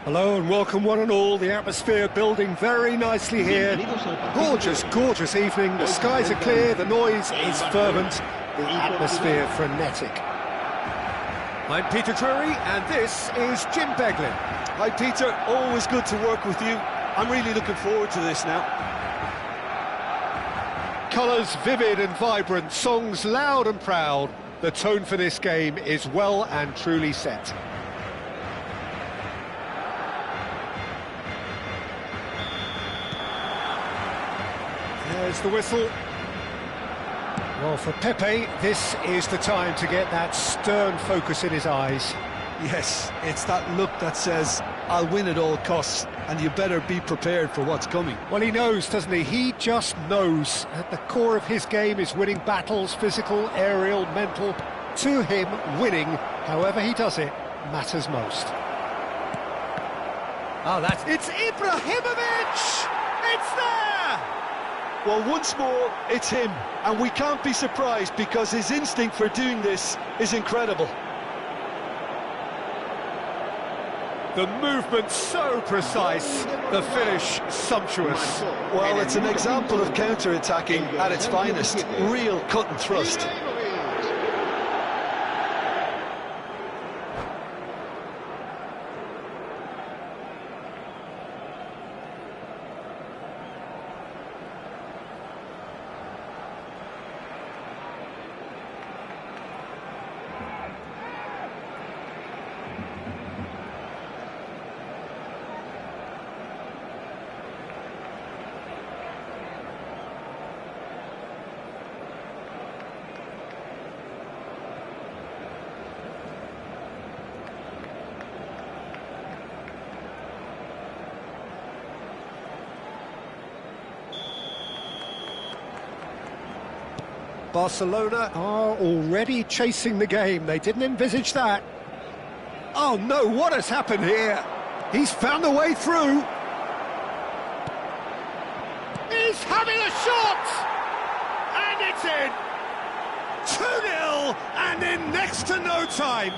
Hello and welcome one and all. The atmosphere building very nicely here. Gorgeous, gorgeous evening. The skies are clear, the noise is fervent, the atmosphere frenetic. I'm Peter Drury and this is Jim Beglin. Hi Peter, always good to work with you. I'm really looking forward to this now. Colours vivid and vibrant, songs loud and proud. The tone for this game is well and truly set. There's the whistle. Well, for Pepe, this is the time to get that stern focus in his eyes. Yes, it's that look that says, I'll win at all costs, and you better be prepared for what's coming. Well, he knows, doesn't he? He just knows. At the core of his game is winning battles, physical, aerial, mental. To him, winning, however he does it, matters most. It's Ibrahimovic! It's there! Well, once more, it's him, and we can't be surprised because his instinct for doing this is incredible. The movement so precise, the finish sumptuous. Well, it's an example of counter-attacking at its finest, real cut and thrust. Barcelona are already chasing the game. They didn't envisage that. Oh no, what has happened here? He's found a way through. He's having a shot! And it's in! 2-0 and in next to no time.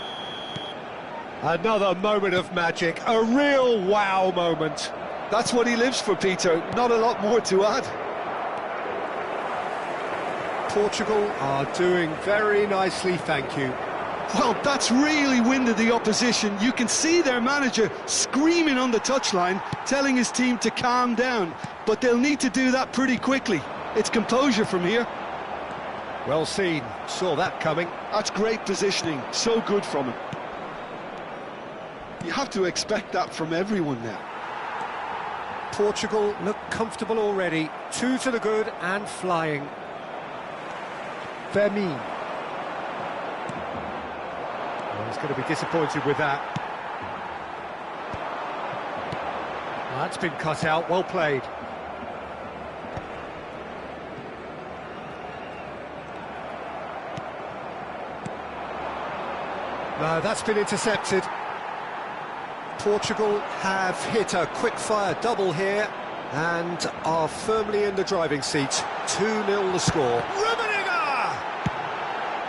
Another moment of magic, a real wow moment. That's what he lives for, Peter. Not a lot more to add. Portugal are doing very nicely, thank you. Well, that's really winded the opposition. You can see their manager screaming on the touchline, telling his team to calm down. But they'll need to do that pretty quickly. It's composure from here. Well seen, saw that coming. That's great positioning, so good from him. You have to expect that from everyone now. Portugal look comfortable already. 2 to the good and flying. Vermin. Well, he's going to be disappointed with that. Well, that's been cut out, well played. No, that's been intercepted. Portugal have hit a quick-fire double here and are firmly in the driving seat. 2-0 the score.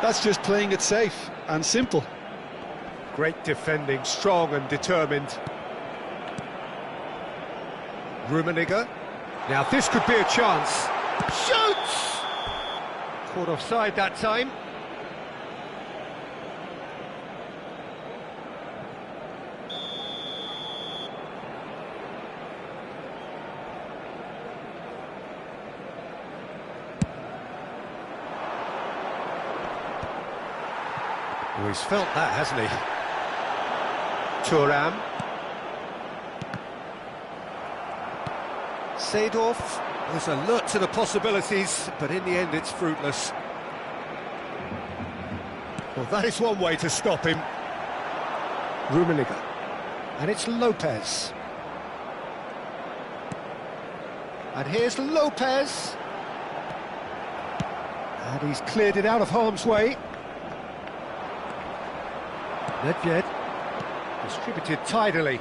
That's just playing it safe and simple. Great defending, strong and determined. Rummenigge. Now this could be a chance. Shoots! Caught offside that time. Oh, he's felt that, hasn't he? Thuram. Seedorf is alert to the possibilities, but in the end it's fruitless. Well, that is one way to stop him. Rummenigge. And it's Lopez. And here's Lopez. And he's cleared it out of harm's way. Nedved distributed tidily.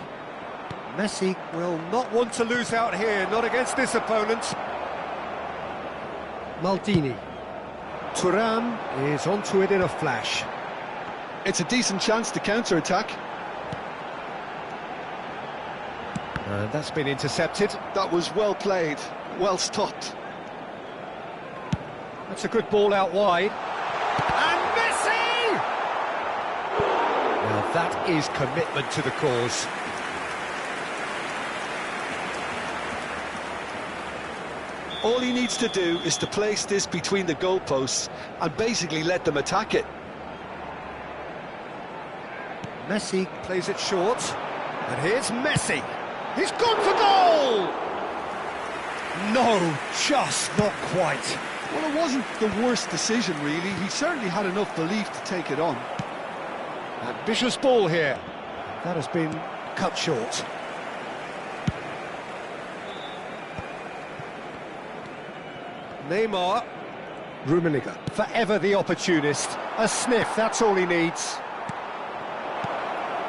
Messi will not want to lose out here, not against this opponent. Maldini. Thuram is onto it in a flash. It's a decent chance to counter-attack. And that's been intercepted. That was well played, well stopped. That's a good ball out wide. And Messi! Now that is commitment to the cause. All he needs to do is to place this between the goalposts and basically let them attack it. Messi plays it short. And here's Messi. He's gone for goal! No, just not quite. Well, it wasn't the worst decision, really. He certainly had enough belief to take it on. Ambitious ball here. That has been cut short. Neymar. Rummenigge, forever the opportunist. A sniff, that's all he needs.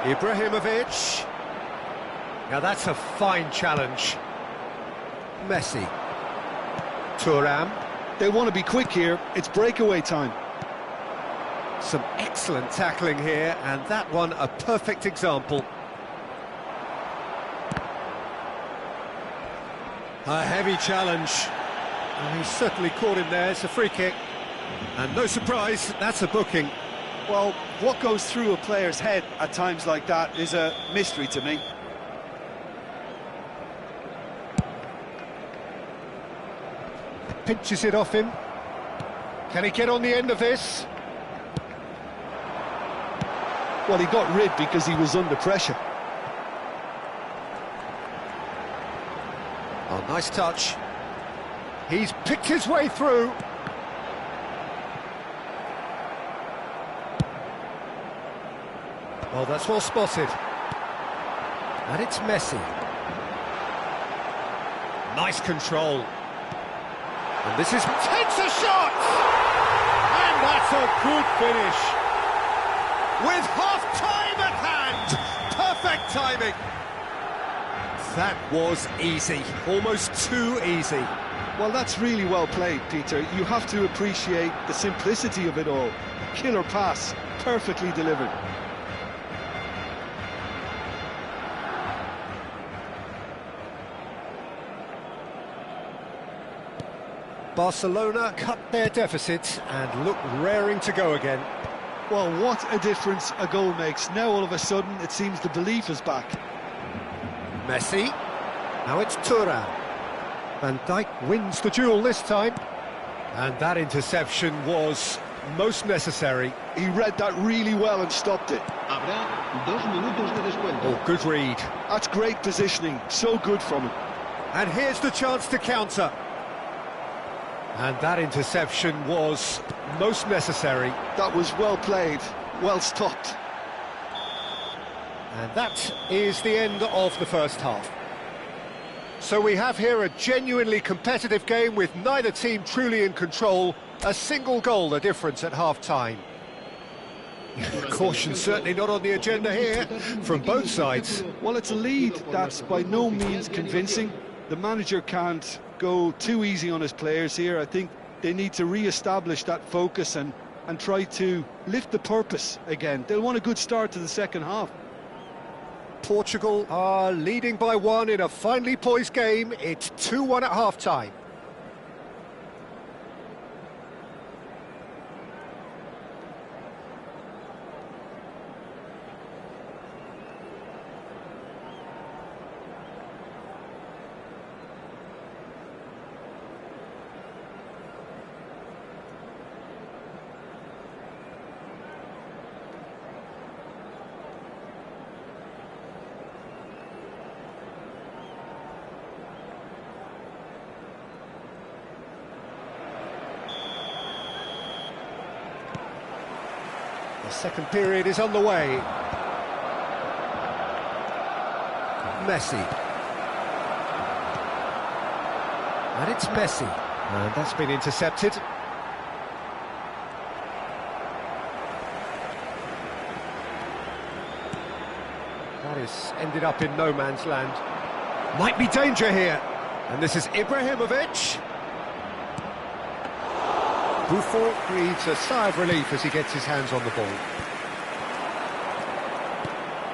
Ibrahimovic. Now that's a fine challenge. Messi. Thuram. They want to be quick here. It's breakaway time. Some excellent tackling here, and that one a perfect example. A heavy challenge. And he's certainly caught him there. It's a free kick. And no surprise, that's a booking. Well, what goes through a player's head at times like that is a mystery to me. Pinches it off him. Can he get on the end of this? Well, he got rid because he was under pressure. Oh, nice touch. He's picked his way through. Well, that's well spotted. And it's Messi. Nice control. And this is... takes a shot! And that's a good finish. With half-time at hand. Perfect timing. That was easy. Almost too easy. Well, that's really well played, Peter. You have to appreciate the simplicity of it all. Killer pass, perfectly delivered. Barcelona cut their deficit and look raring to go again. Well, what a difference a goal makes. Now all of a sudden it seems the belief is back. Messi. Now it's Thuram. Van Dijk wins the duel this time. And that interception was most necessary. He read that really well and stopped it. Oh, good read. That's great positioning. So good from him. And here's the chance to counter. And that interception was most necessary. That was well played, well stopped. And that is the end of the first half. So we have here a genuinely competitive game with neither team truly in control. A single goal the difference at half-time. Caution certainly not on the agenda here from both sides. Well, it's a lead that's by no means convincing. The manager can't go too easy on his players here. I think they need to re-establish that focus and try to lift the purpose again. They'll want a good start to the second half. Portugal are leading by 1 in a finely poised game. It's 2-1 at half-time. The second period is on the way. Messi. And it's Messi. And that's been intercepted. That is ended up in no man's land. Might be danger here. And this is Ibrahimovic. Buffon breathes a sigh of relief as he gets his hands on the ball.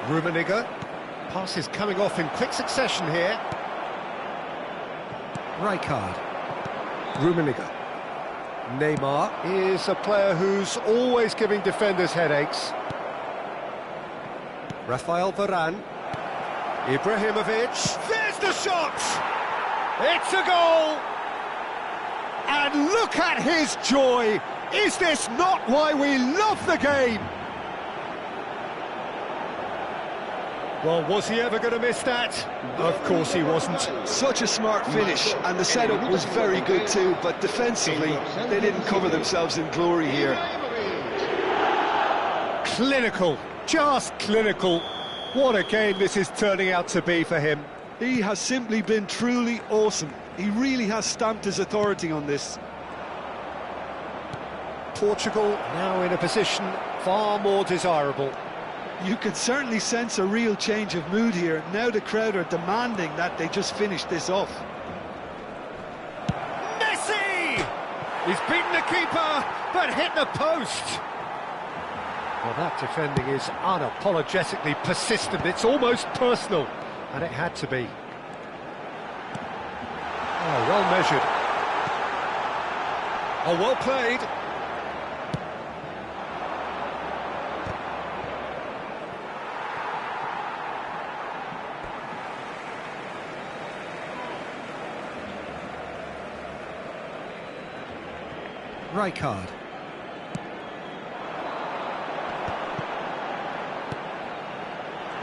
Rummenigge. Passes coming off in quick succession here. Rijkaard. Rummenigge. Neymar is a player who's always giving defenders headaches. Rafael Varane. Ibrahimovic. There's the shot! It's a goal! And look at his joy! Is this not why we love the game? Well, was he ever going to miss that? Of course he wasn't. Such a smart finish, and the setup was very good too, but defensively, they didn't cover themselves in glory here. Clinical, just clinical. What a game this is turning out to be for him. He has simply been truly awesome. He really has stamped his authority on this. Portugal now in a position far more desirable. You can certainly sense a real change of mood here. Now the crowd are demanding that they just finish this off. Messi! He's beaten the keeper, but hit the post. Well, that defending is unapologetically persistent. It's almost personal, and it had to be. Oh, well measured. Oh, well played. Rijkaard.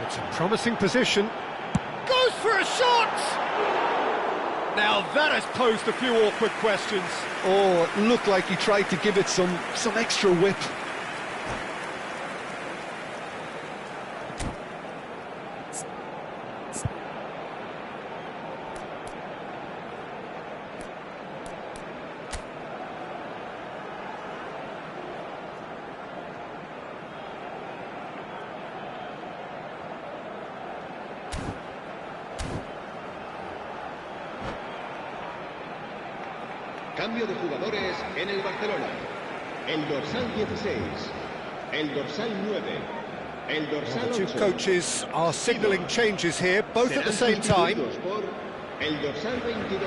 It's a promising position. Goes for a shot! Now that has posed a few awkward questions. Oh, it looked like he tried to give it some extra whip. Cambio de jugadores en el Barcelona. El dorsal 16, el dorsal 9, el dorsal 8. The two coaches are signalling changes here, both at the same time. Por el dorsal 22,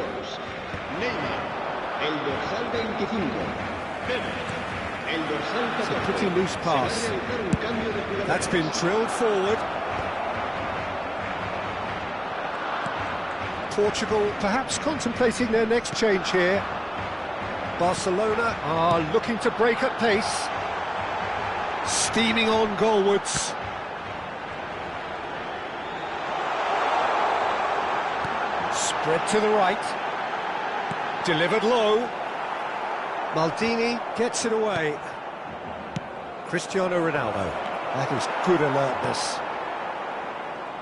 Neymar, el dorsal 25, el dorsal 14. It's a pretty loose pass. That's been drilled forward. Portugal perhaps contemplating their next change here. Barcelona are looking to break at pace. Steaming on goalwards. Spread to the right. Delivered low. Maldini gets it away. Cristiano Ronaldo. That is good alertness.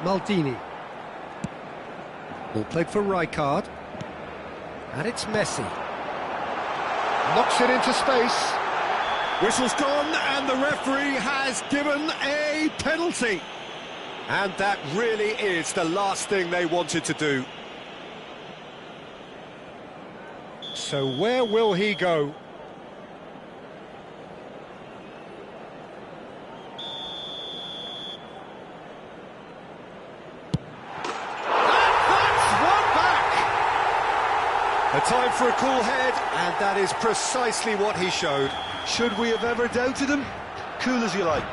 Maldini. Ball played for Rijkaard. And it's Messi. Knocks it into space. Whistle's gone, and the referee has given a penalty. And that really is the last thing they wanted to do. So where will he go? A time for a cool head, and that is precisely what he showed. Should we have ever doubted him? Cool as you like.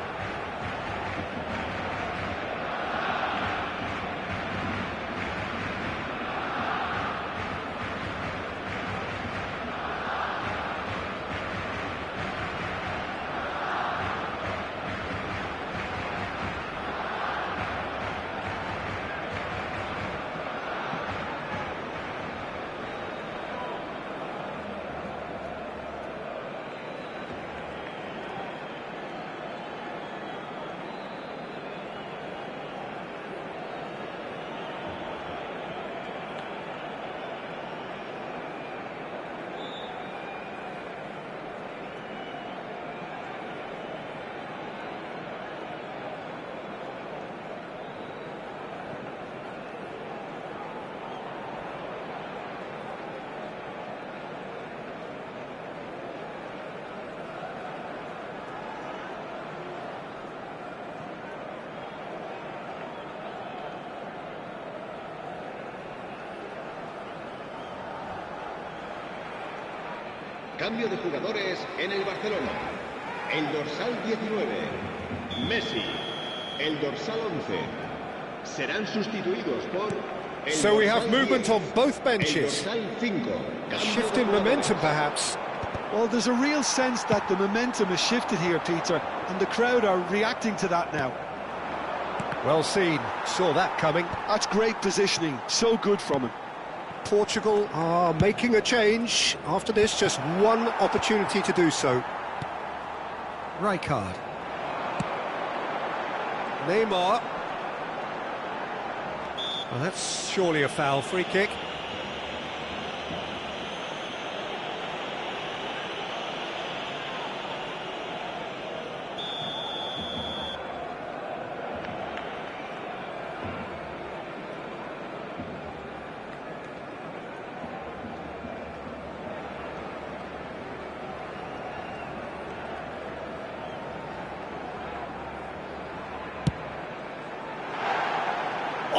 Cambio de jugadores en el Barcelona. El dorsal 19, Messi. El dorsal 11. Serán sustituidos por... So we have movement on both benches. El dorsal 5. Shift in momentum, perhaps. Well, there's a real sense that the momentum has shifted here, Peter, and the crowd are reacting to that now. Well seen, saw that coming. That's great positioning, so good from him. Portugal are making a change. After this, just one opportunity to do so. Rijkaard. Neymar. Well, that's surely a foul. Free kick.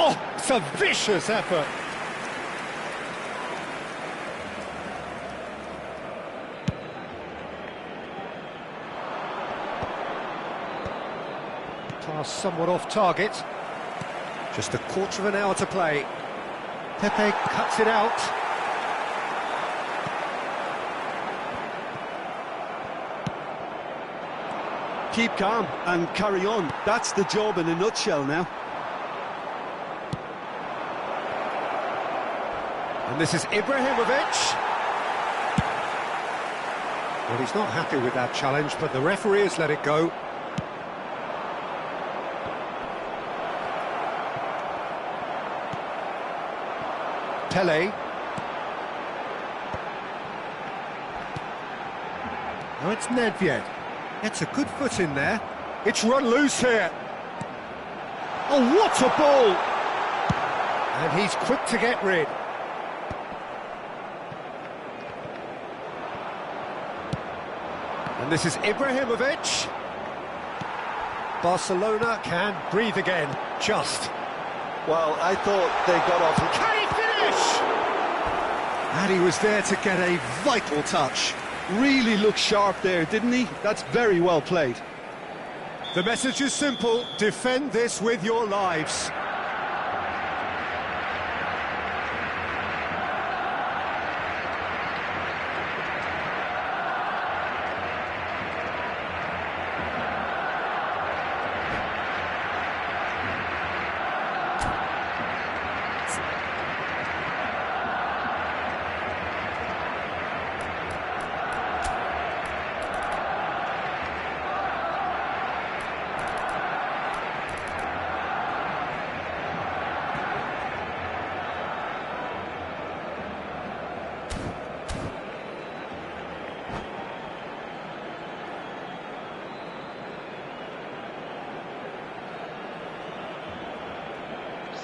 Oh, it's a vicious effort. Pass somewhat off target. Just a quarter of an hour to play. Pepe cuts it out. Keep calm and carry on. That's the job in a nutshell now. And this is Ibrahimovic. Well, he's not happy with that challenge, but the referee has let it go. Pele. Now it's Nedved. Gets a good foot in there. It's run loose here. Oh, what a ball! And he's quick to get rid. And this is Ibrahimovic. Barcelona can breathe again, just. Well, I thought they got off. Can he finish? And he was there to get a vital touch. Really looked sharp there, didn't he? That's very well played. The message is simple: defend this with your lives.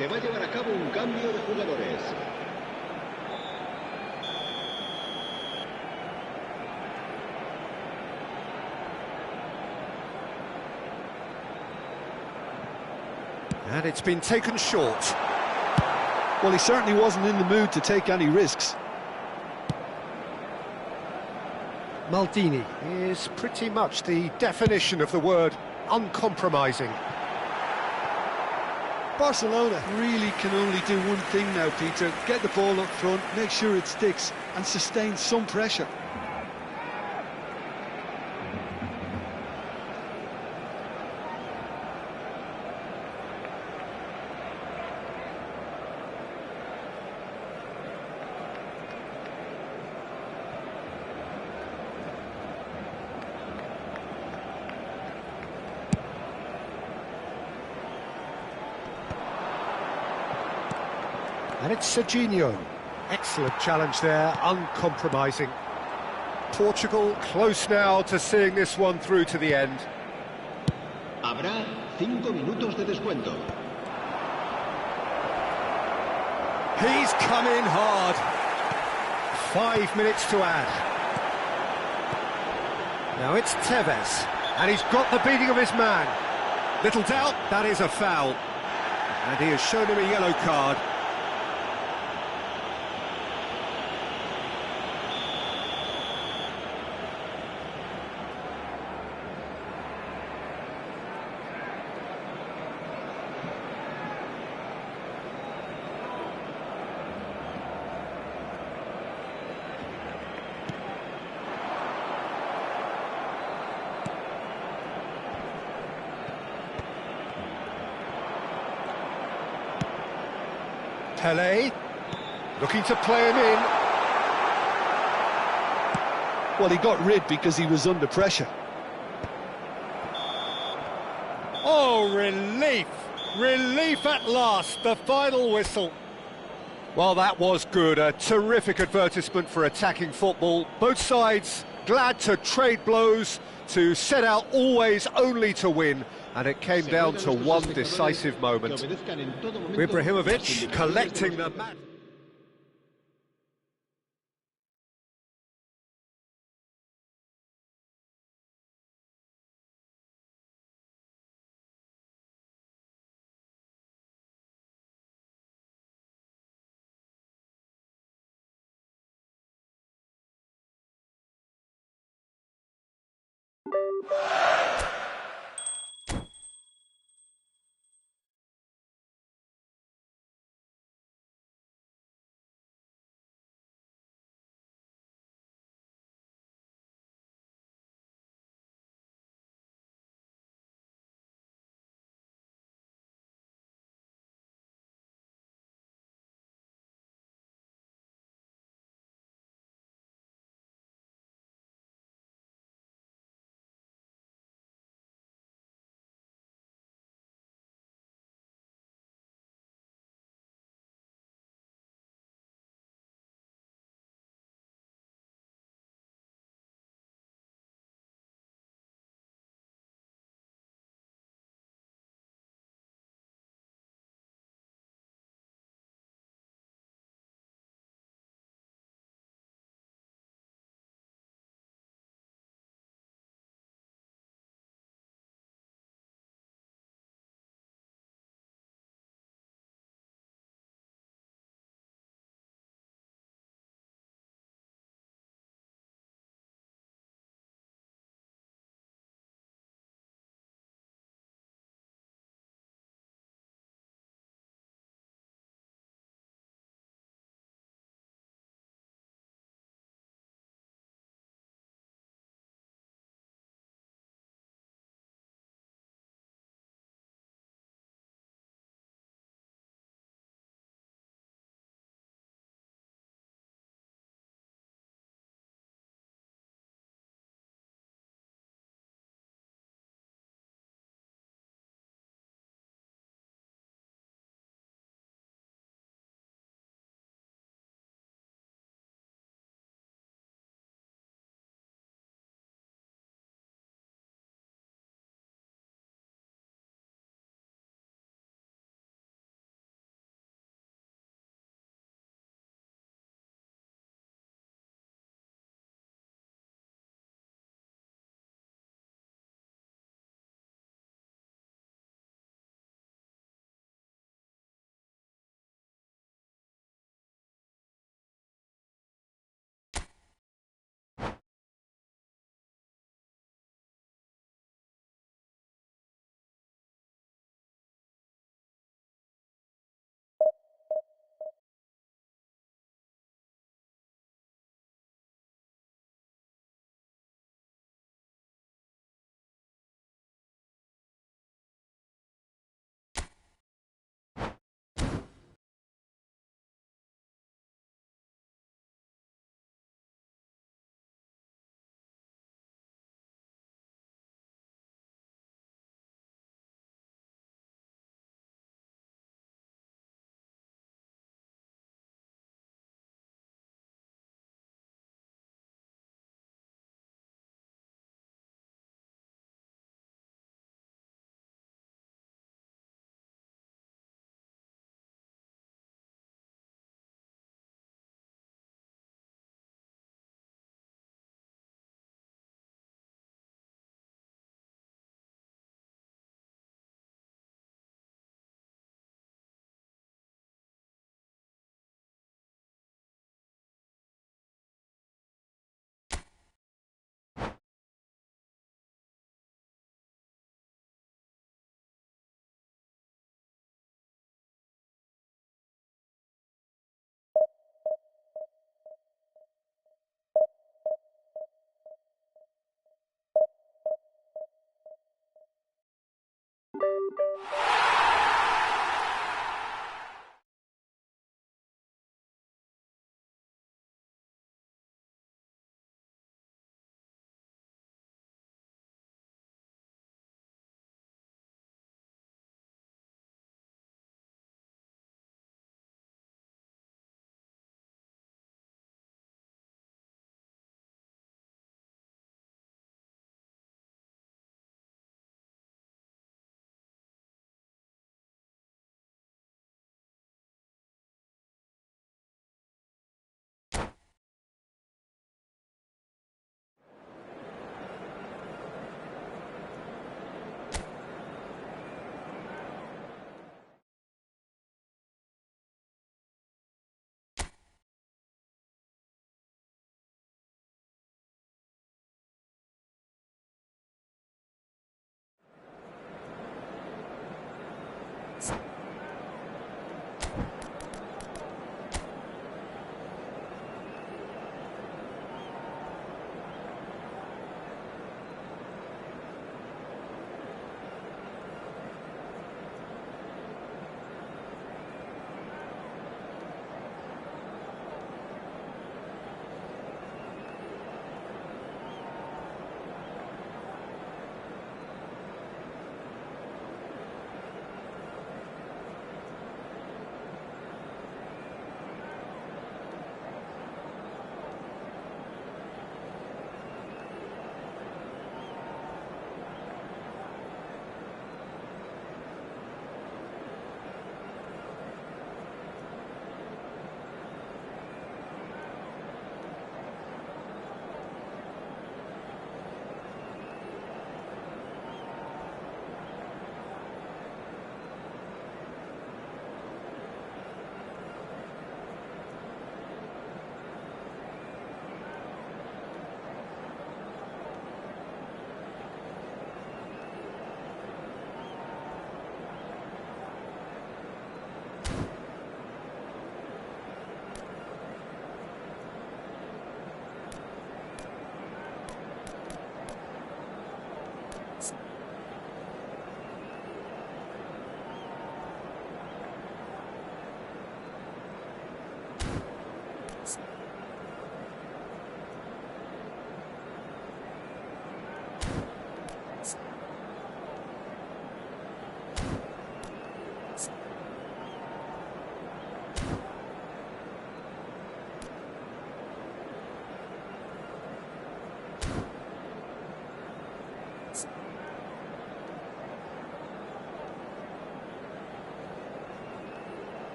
Se va a llevar a cabo un cambio de jugadores. And it's been taken short. Well, he certainly wasn't in the mood to take any risks. Maldini is pretty much the definition of the word uncompromising. Barcelona really can only do one thing now, Peter. Get the ball up front, make sure it sticks, and sustain some pressure. And it's Serginho. Excellent challenge there, uncompromising. Portugal close now to seeing this one through to the end. Habrá 5 minutos de descuento. He's come in hard. 5 minutes to add. Now it's Tevez, and he's got the beating of his man. Little doubt, that is a foul. And he has shown him a yellow card. Pele, looking to play him in. Well, he got rid because he was under pressure. Oh, relief! Relief at last, the final whistle. Well, that was good, a terrific advertisement for attacking football. Both sides glad to trade blows, to set out always only to win, and it came down to one decisive moment. Ibrahimovic collecting the match.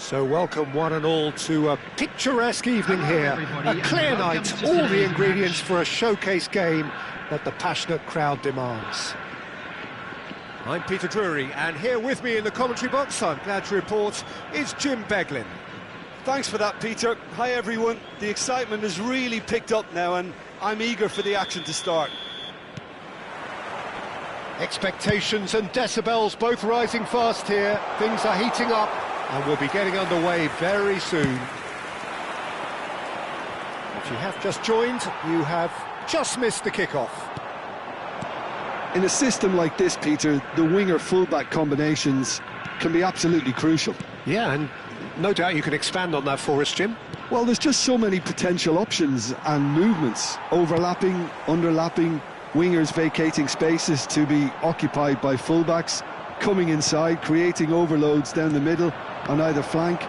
So welcome one and all to a picturesque evening here. A clear night, all the ingredients for a showcase game that the passionate crowd demands. I'm Peter Drury, and here with me in the commentary box, I'm glad to report, is Jim Beglin. Thanks for that, Peter. Hi, everyone. The excitement has really picked up now, and I'm eager for the action to start. Expectations and decibels both rising fast here. Things are heating up, and we'll be getting underway very soon. If you have just joined, you have just missed the kickoff. In a system like this, Peter, the winger-fullback combinations can be absolutely crucial. Yeah, and no doubt you can expand on that for us, Jim. Well, there's just so many potential options and movements. Overlapping, underlapping, wingers vacating spaces to be occupied by fullbacks, coming inside, creating overloads down the middle on either flank.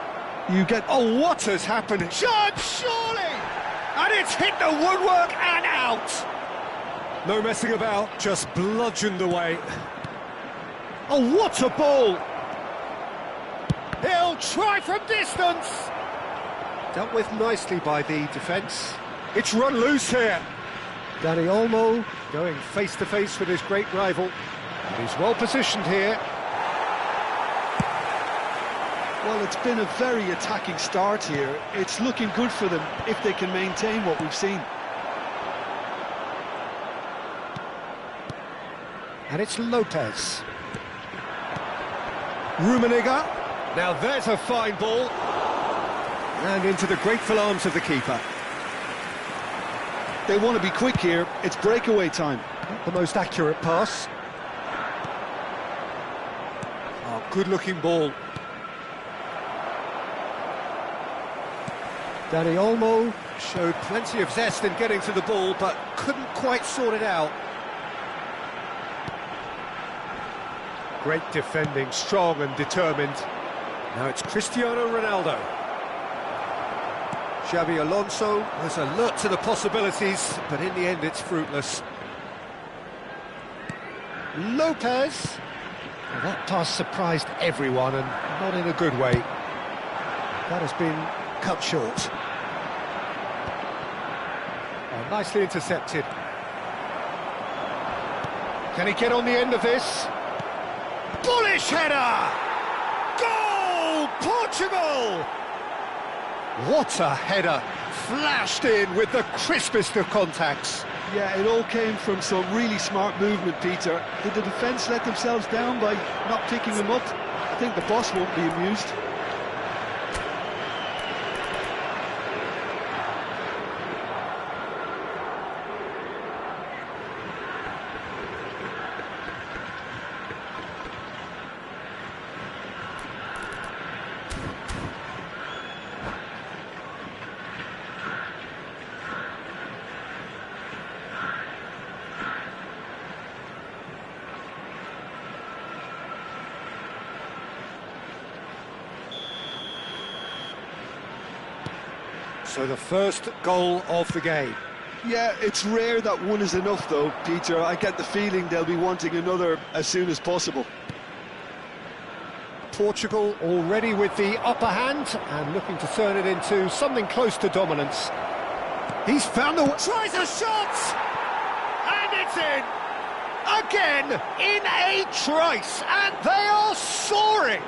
You get... Oh, what has happened? Shot, surely! And it's hit the woodwork and out! No messing about, just bludgeoned away. Oh, what a ball! He'll try from distance! Dealt with nicely by the defence. It's run loose here. Dani Olmo going face-to-face with his great rival. And he's well positioned here. Well, it's been a very attacking start here. It's looking good for them if they can maintain what we've seen. And it's Lopez. Rummenigge. Now there's a fine ball. And into the grateful arms of the keeper. They want to be quick here. It's breakaway time. Not the most accurate pass. Oh, good-looking ball. Dani Olmo showed plenty of zest in getting to the ball, but couldn't quite sort it out. Great defending, strong and determined. Now it's Cristiano Ronaldo. Xabi Alonso was alert to the possibilities, but in the end it's fruitless. Lopez. Well, that pass surprised everyone, and not in a good way. That has been cut short. Oh, nicely intercepted. Can he get on the end of this? Bullish header! Goal! Portugal! What a header! Flashed in with the crispest of contacts. Yeah, it all came from some really smart movement, Peter. Did the defence let themselves down by not picking them up? I think the boss won't be amused. So the first goal of the game. Yeah, it's rare that one is enough though, Peter. I get the feeling they'll be wanting another as soon as possible. Portugal already with the upper hand and looking to turn it into something close to dominance. He's found the... Tries a shot! And it's in! Again, in a trice, and they are soaring!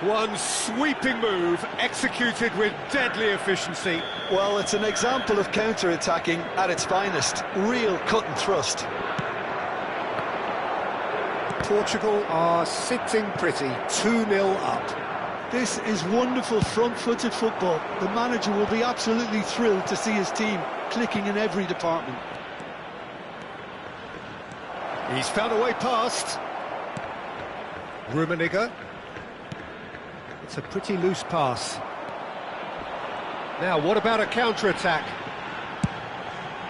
One sweeping move, executed with deadly efficiency. Well, it's an example of counter-attacking at its finest. Real cut and thrust. Portugal are sitting pretty, 2-0 up. This is wonderful front-footed football. The manager will be absolutely thrilled to see his team clicking in every department. He's found a way past. Rummenigge. It's a pretty loose pass. Now, what about a counter-attack?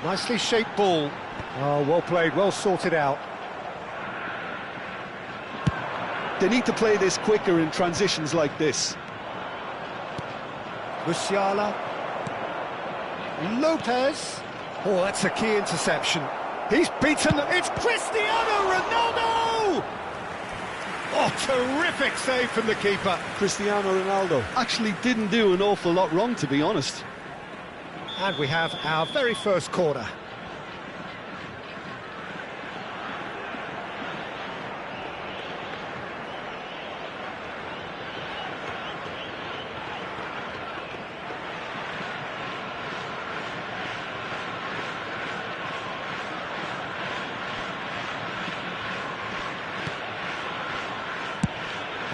Nicely shaped ball. Oh, well played, well sorted out. They need to play this quicker in transitions like this. Musiala. Lopez. Oh, that's a key interception. He's beaten... It's Cristiano Ronaldo! Oh, terrific save from the keeper. Cristiano Ronaldo actually didn't do an awful lot wrong, to be honest. And we have our very first corner.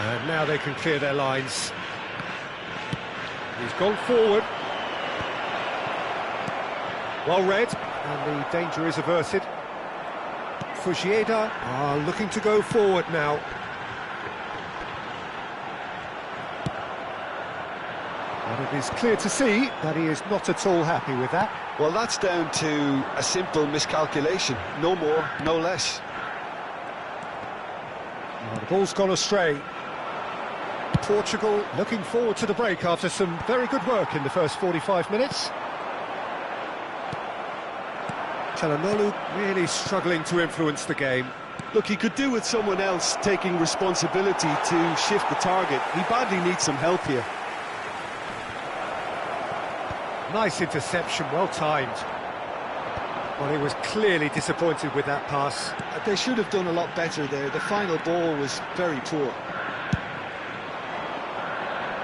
And now they can clear their lines. He's gone forward. Well read, and the danger is averted. Fujieda are looking to go forward now. And it is clear to see that he is not at all happy with that. Well, that's down to a simple miscalculation. No more, no less. The ball's gone astray. Portugal looking forward to the break after some very good work in the first 45 minutes. Çalhanoğlu really struggling to influence the game. Look, he could do with someone else taking responsibility to shift the target. He badly needs some help here. Nice interception, well timed. Well, he was clearly disappointed with that pass. They should have done a lot better there. The final ball was very poor.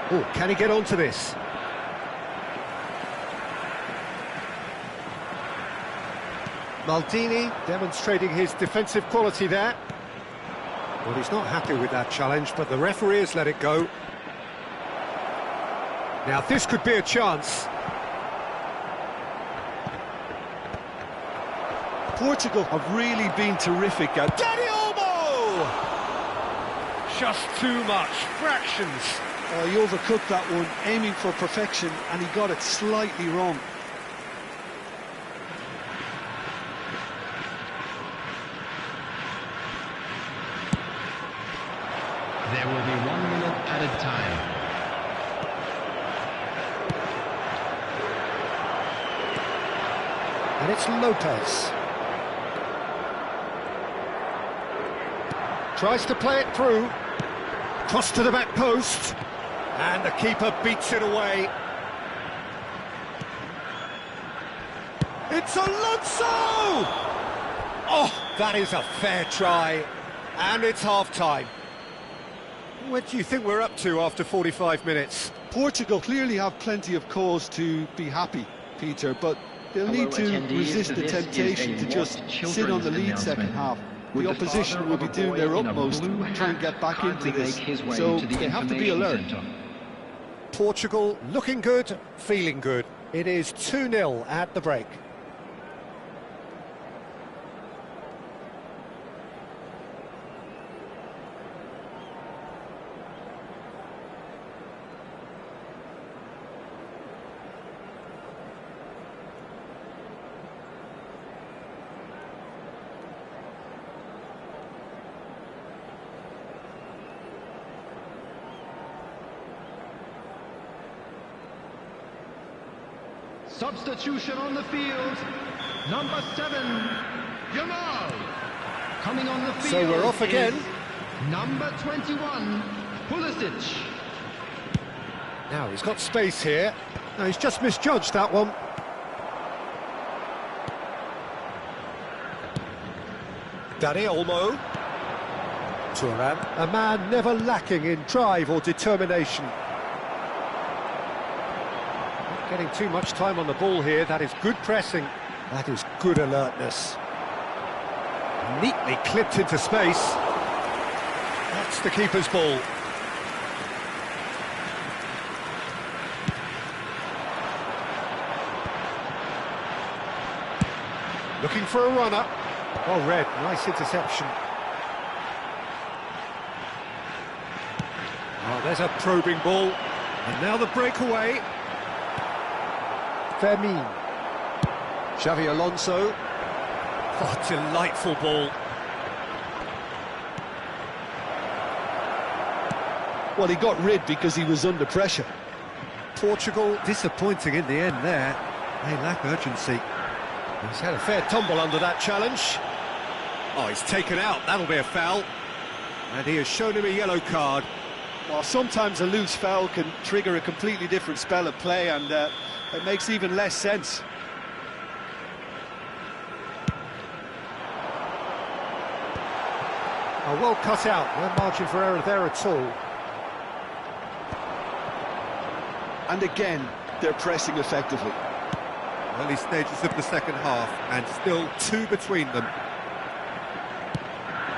Oh, can he get onto this? Maldini demonstrating his defensive quality there. Well, he's not happy with that challenge, but the referee has let it go. Now, this could be a chance. Portugal have really been terrific at... Dani Olmo! Just too much, fractions. Oh, he overcooked that one, aiming for perfection, and he got it slightly wrong. There will be 1 minute added time. And it's Lopez. Tries to play it through. Cross to the back post. And the keeper beats it away. It's Alonso! Oh, that is a fair try. And it's half-time. What do you think we're up to after 45 minutes? Portugal clearly have plenty of cause to be happy, Peter, but they'll need to resist the temptation to just sit on the lead second half. The opposition will be doing their utmost to try and get back into this, so they have to be alert. Portugal looking good, feeling good. It is 2-0 at the break. Substitution on the field. Number 7, Yamal. Coming on the field. So we're off again. Number 21, Pulisic. Now he's got space here. No, he's just misjudged that one. Dani Olmo. Thuram, a man never lacking in drive or determination. Getting too much time on the ball here. That is good pressing. That is good alertness. Neatly clipped into space. That's the keeper's ball. Looking for a runner. Well read, nice interception. Oh, there's a probing ball. And now the breakaway. Fermin. Xavi Alonso. Oh, delightful ball. Well, he got rid because he was under pressure. Portugal disappointing in the end there. They lack urgency. He's had a fair tumble under that challenge. Oh, he's taken out. That'll be a foul. And he has shown him a yellow card. Well, sometimes a loose foul can trigger a completely different spell of play, and it makes even less sense. Oh, well cut out, no margin for error there at all. And again, they're pressing effectively. Early stages of the second half, and still two between them.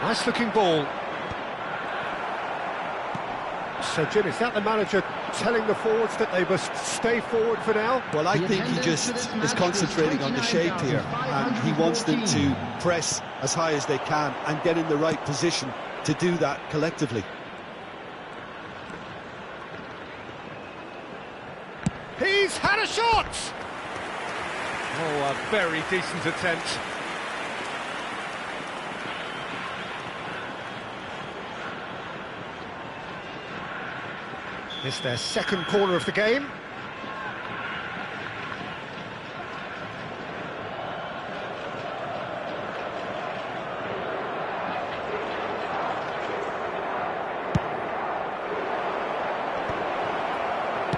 Nice looking ball. So, Jim, is that the manager telling the forwards that they must stay forward for now? Well, I think he just is concentrating on the shape here, and he wants them to press as high as they can and get in the right position to do that collectively. He's had a shot! Oh, a very decent attempt. It's their second corner of the game.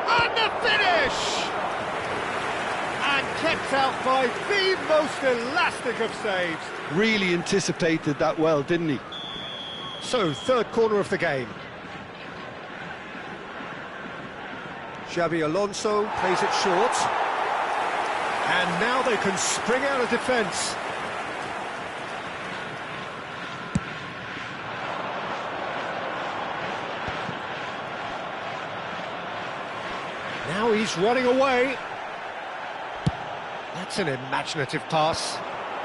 And the finish! And kept out by the most elastic of saves. Really anticipated that well, didn't he? So, third corner of the game. Xabi Alonso plays it short. And now they can spring out of defence. Now he's running away. That's an imaginative pass.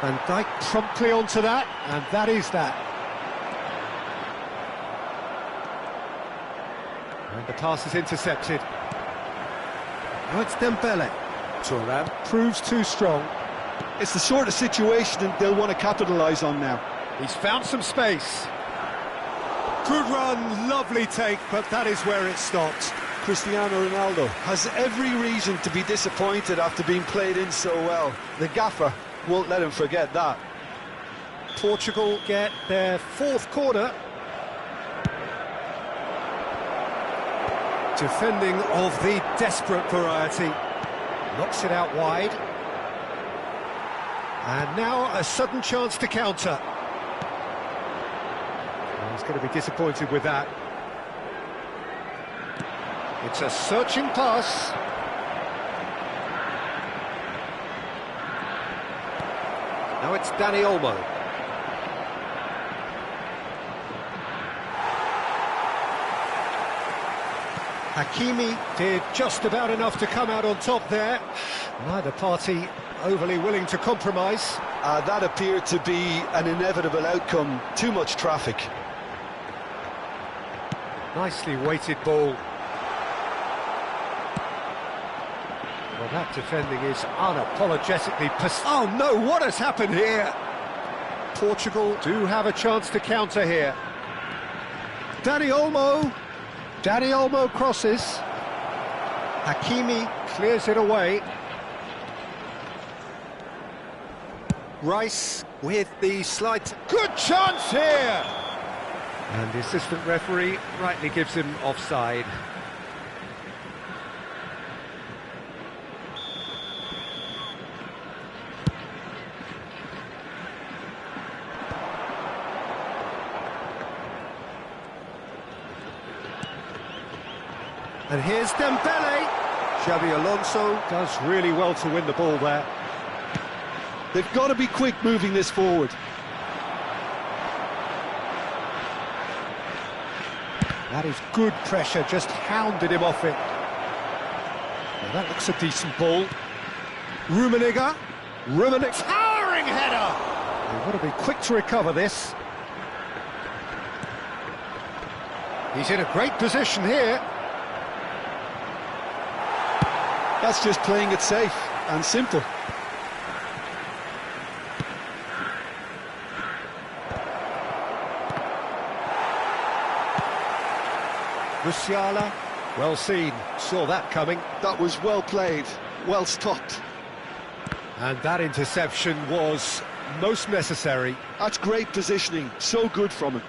Van Dijk promptly onto that, and that is that. And the pass is intercepted. Now it's Dembele. Thuram proves too strong. It's the sort of situation they'll want to capitalise on now. He's found some space. Good run, lovely take, but that is where it stopped. Cristiano Ronaldo has every reason to be disappointed after being played in so well. The gaffer won't let him forget that. Portugal get their fourth corner. Defending of the desperate variety. Knocks it out wide. And now a sudden chance to counter. Oh, he's going to be disappointed with that. It's a searching pass. Now it's Dani Olmo. Hakimi did just about enough to come out on top there. Neither party overly willing to compromise. That appeared to be an inevitable outcome. Too much traffic. Nicely weighted ball. Well, that defending is unapologetically oh no, what has happened here? Portugal do have a chance to counter here. Dani Olmo. Dani Olmo crosses. Hakimi clears it away. Rice with the slight... Good chance here! And the assistant referee rightly gives him offside. And here's Dembele. Xabi Alonso does really well to win the ball there. They've got to be quick moving this forward. That is good pressure, just hounded him off it. Well, that looks a decent ball. Rummenigge. Towering header! They've got to be quick to recover this. He's in a great position here. That's just playing it safe and simple. Musiala, well seen, saw that coming. That was well played, well stopped. And that interception was most necessary. That's great positioning, so good from him.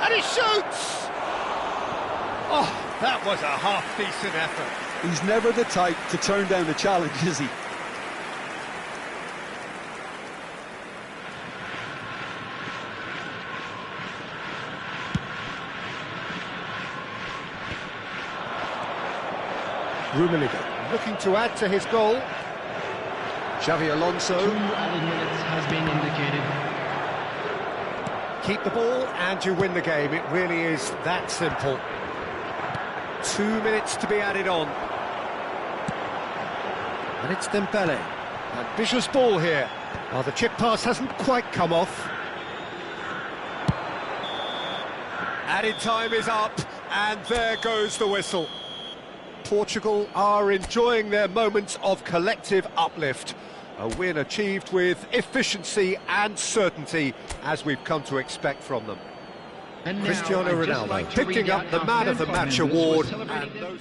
And he shoots! Oh, that was a half-decent effort. He's never the type to turn down a challenge, is he? Rummenigge looking to add to his goal. Xavi Alonso. 2 added minutes has been indicated. Keep the ball and you win the game. It really is that simple. 2 minutes to be added on. And it's Dembele. Ambitious ball here. Oh, the chip pass hasn't quite come off. Added time is up, and there goes the whistle. Portugal are enjoying their moments of collective uplift. A win achieved with efficiency and certainty, as we've come to expect from them. And now Cristiano I'd just Ronaldo like to picking read up out the our Man of the fan Match members who are award. celebrating And those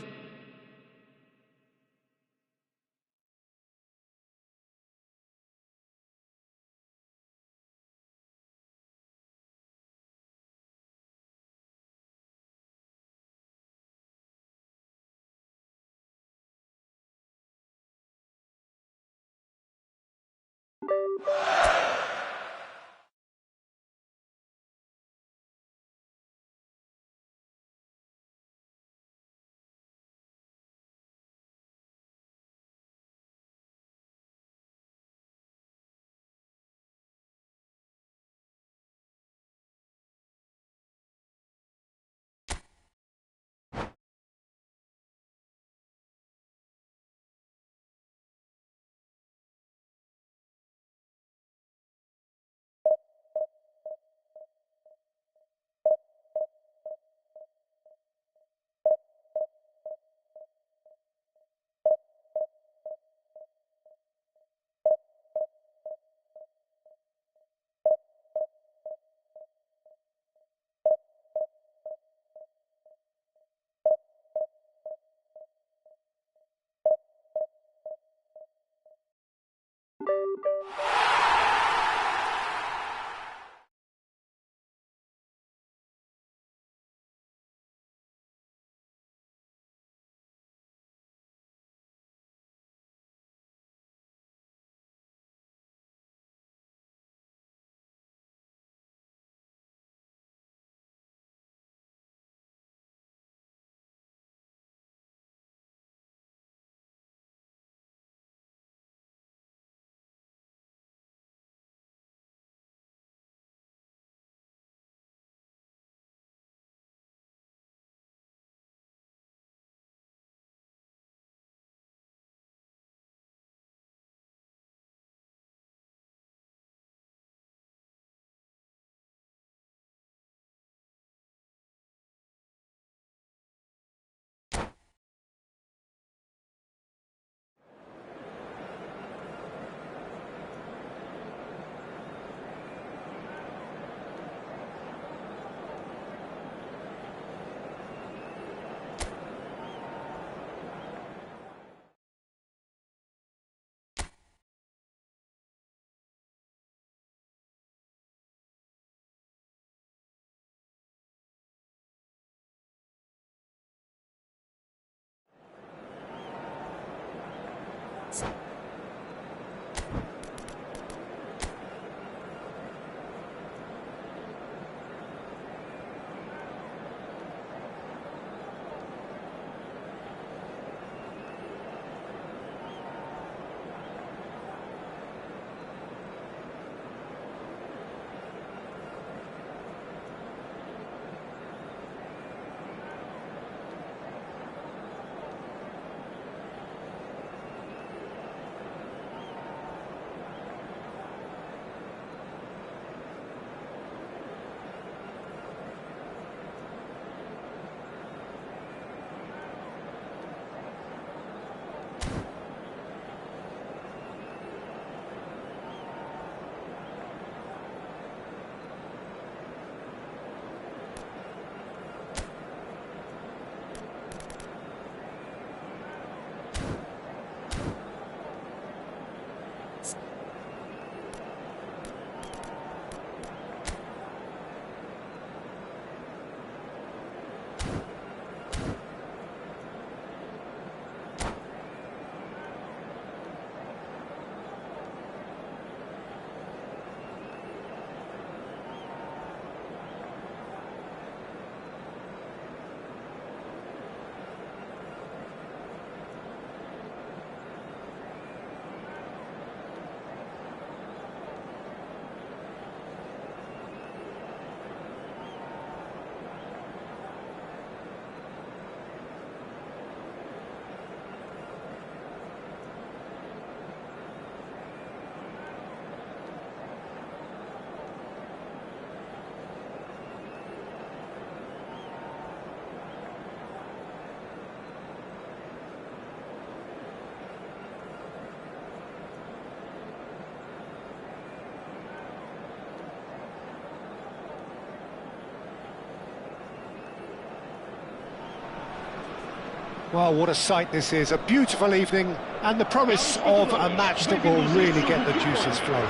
Well, what a sight this is, a beautiful evening, and the promise of a match that will really get the juices flowing.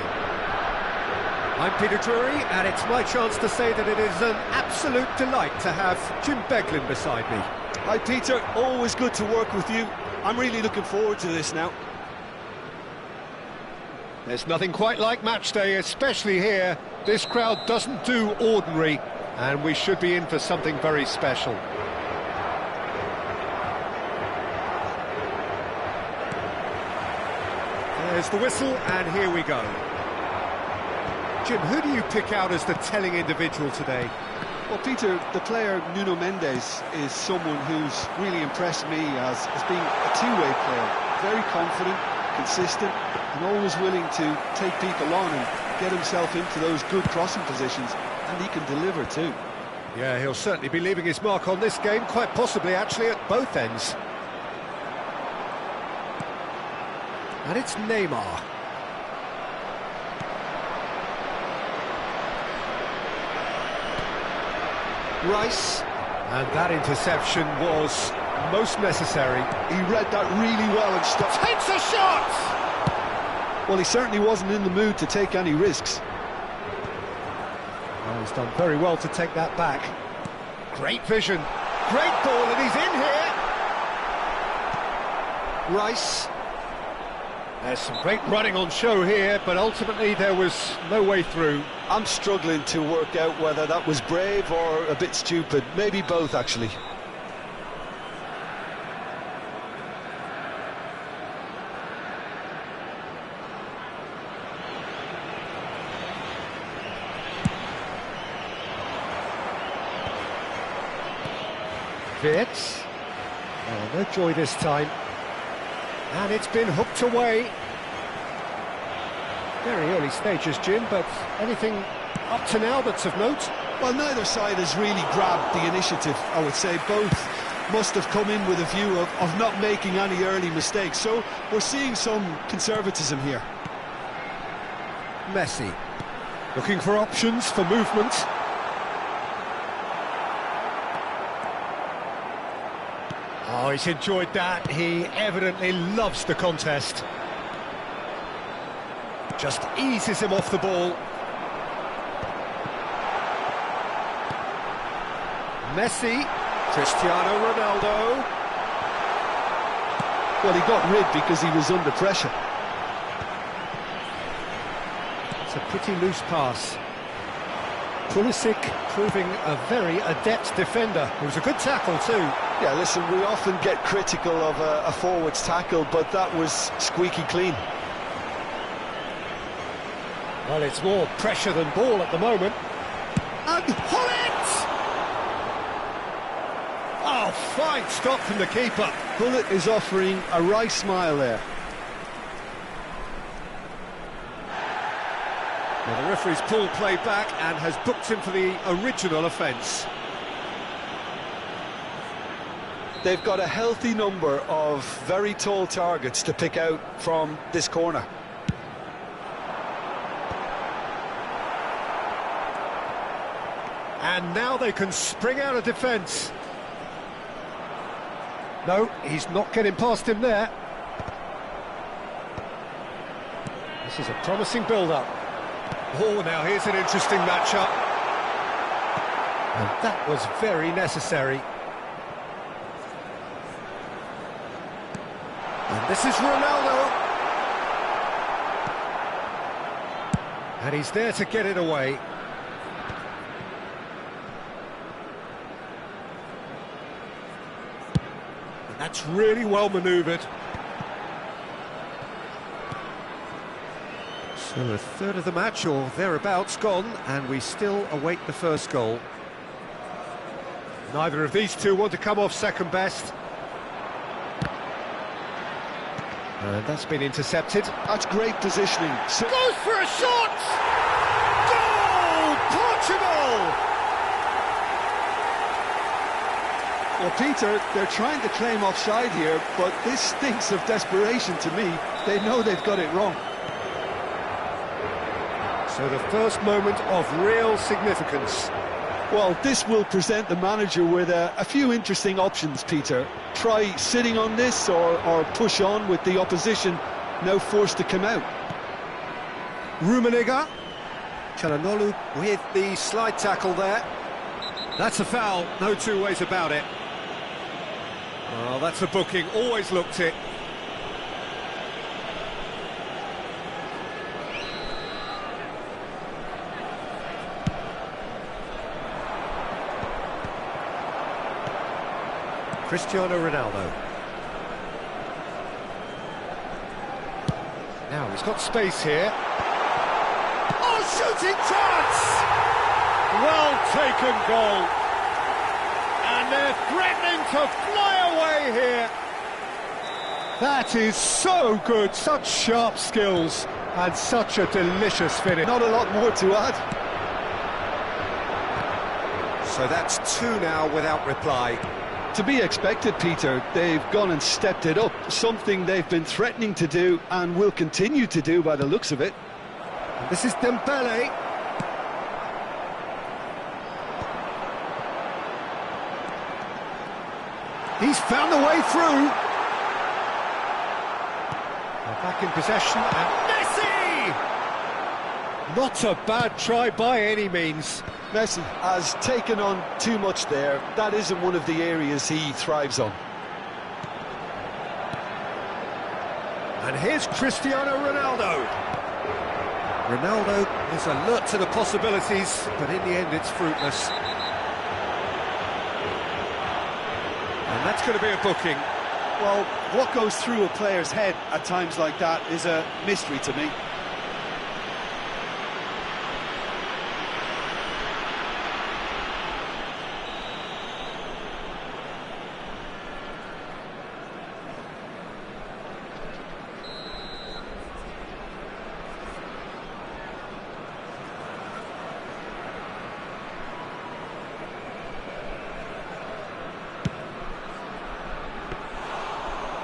I'm Peter Drury, and it's my chance to say that it is an absolute delight to have Jim Beglin beside me. Hi Peter, always good to work with you. I'm really looking forward to this now. There's nothing quite like match day, especially here. This crowd doesn't do ordinary, and we should be in for something very special. There's the whistle, and here we go. Jim, who do you pick out as the telling individual today? Well, Peter, the player Nuno Mendes is someone who's really impressed me as being a two-way player. Very confident, consistent, and always willing to take people on and get himself into those good crossing positions, and he can deliver too. Yeah, he'll certainly be leaving his mark on this game, quite possibly actually at both ends. And it's Neymar. Rice, and that interception was most necessary. He read that really well and stopped. Takes a shot! Well, he certainly wasn't in the mood to take any risks. Well, he's done very well to take that back. Great vision, great ball, and he's in here! Rice. There's some great running on show here, but ultimately there was no way through. I'm struggling to work out whether that was brave or a bit stupid. Maybe both, actually. Vitz. Oh, no joy this time. And it's been hooked away. Very early stages, Jim, but anything up to now that's of note? Well, neither side has really grabbed the initiative, I would say. Both must have come in with a view of not making any early mistakes. So we're seeing some conservatism here. Messi, looking for options for movement. Oh, he's enjoyed that. He evidently loves the contest. Just eases him off the ball. Messi, Cristiano Ronaldo. Well, he got rid because he was under pressure. It's a pretty loose pass. Pulisic proving a very adept defender. It was a good tackle too. Yeah, listen, we often get critical of a forward's tackle, but that was squeaky clean. Well, it's more pressure than ball at the moment. And Hullet! Oh, fine stop from the keeper. Hullet is offering a wry smile there. Well, the referee's pulled play back and has booked him for the original offence. They've got a healthy number of very tall targets to pick out from this corner. And now they can spring out of defence. No, he's not getting past him there. This is a promising build-up. Oh, now here's an interesting matchup. And that was very necessary. And this is Ronaldo. And he's there to get it away. And that's really well manoeuvred. So a third of the match, or thereabouts, gone, and we still await the first goal. Neither of these two want to come off second best. And that's been intercepted. That's great positioning. Goes for a shot! Goal! Portugal! Well, Peter, they're trying to claim offside here, but this stinks of desperation to me. They know they've got it wrong. So the first moment of real significance. Well, this will present the manager with a few interesting options, Peter. Try sitting on this or push on with the opposition now forced to come out. Rummenigge. Çalhanoğlu with the slide tackle there. That's a foul, no two ways about it. Oh, that's a booking, always looked it. Cristiano Ronaldo. Now he's got space here. Oh, shooting chance! Well taken goal. And they're threatening to fly away here. That is so good, such sharp skills and such a delicious finish. Not a lot more to add. So that's two now without reply. To be expected, Peter. They've gone and stepped it up, something they've been threatening to do and will continue to do by the looks of it. This is Dembele. He's found the way through. They're back in possession, and Messi! Not a bad try by any means. Messi has taken on too much there. That isn't one of the areas he thrives on. And here's Cristiano Ronaldo. Ronaldo is alert to the possibilities, but in the end it's fruitless. And that's going to be a booking. Well, what goes through a player's head at times like that is a mystery to me.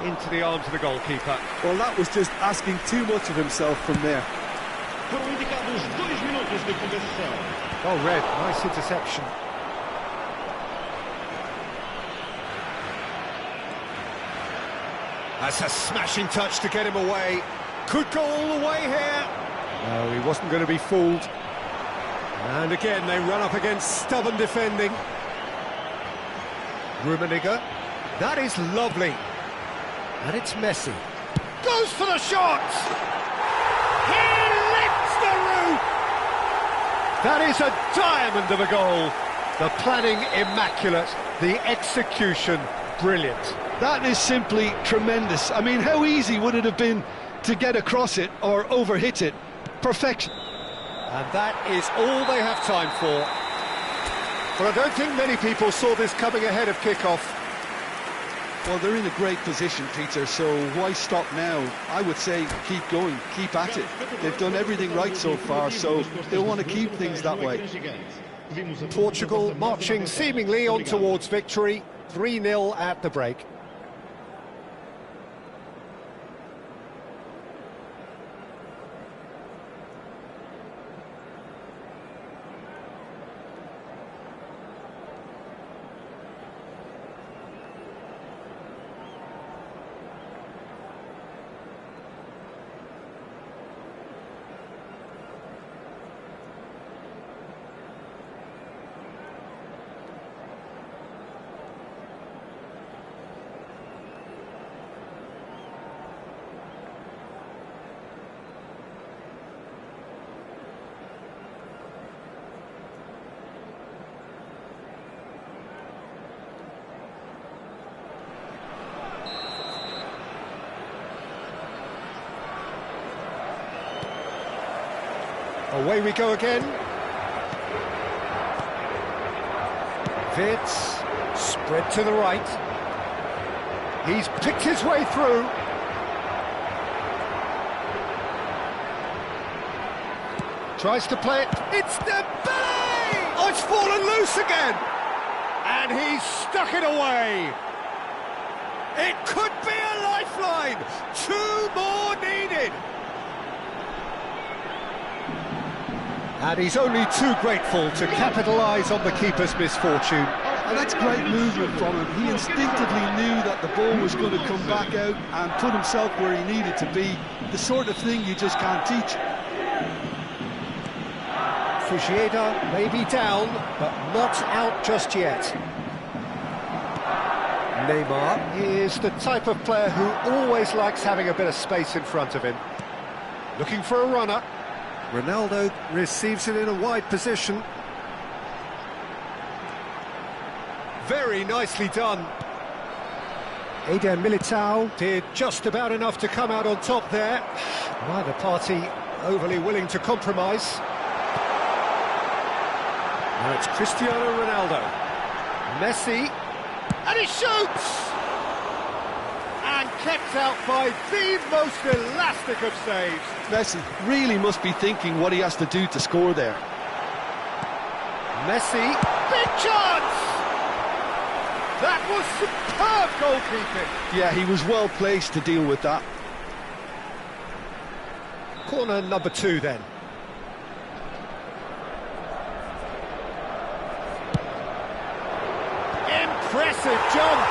Into the arms of the goalkeeper. Well, that was just asking too much of himself from there. Oh, Red, nice interception. That's a smashing touch to get him away. Could go all the way here. No, he wasn't going to be fooled. And again, they run up against stubborn defending. Rummenigge. That is lovely. And it's Messi. Goes for the shot! He lifts the roof! That is a diamond of a goal. The planning immaculate, the execution brilliant. That is simply tremendous. I mean, how easy would it have been to get across it or overhit it? Perfection. And that is all they have time for. But I don't think many people saw this coming ahead of kickoff. Well, they're in a great position, Peter, so why stop now? I would say keep going, keep at it. They've done everything right so far, so they'll want to keep things that way. Portugal marching seemingly on towards victory, 3-0 at the break. Away we go again. Wirtz, spread to the right. He's picked his way through. Tries to play it. It's Dembele! Oh, it's fallen loose again! And he's stuck it away. It could be a lifeline. 2 more needed. And he's only too grateful to capitalise on the keeper's misfortune. And that's great movement from him. He instinctively knew that the ball was going to come back out and put himself where he needed to be. The sort of thing you just can't teach. Fujieda may be down, but not out just yet. Neymar is the type of player who always likes having a bit of space in front of him. Looking for a runner. Ronaldo receives it in a wide position. Very nicely done. Eder Militao did just about enough to come out on top there. Neither party overly willing to compromise. Now it's Cristiano Ronaldo. Messi. And he shoots! And kept out by the most elastic of saves. Messi really must be thinking what he has to do to score there. Messi, big chance! That was superb goalkeeping. Yeah, he was well placed to deal with that. Corner number 2 then. Impressive jump.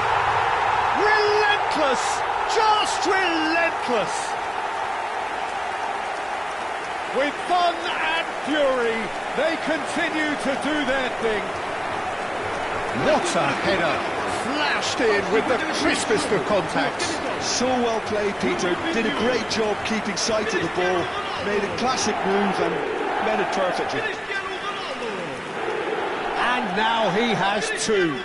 Relentless, just relentless. With fun and fury, they continue to do their thing. What a header, flashed in with the crispest of contacts. So well played, Peter. Did a great job keeping sight of the ball. Made a classic move and met it perfectly. And now he has 2.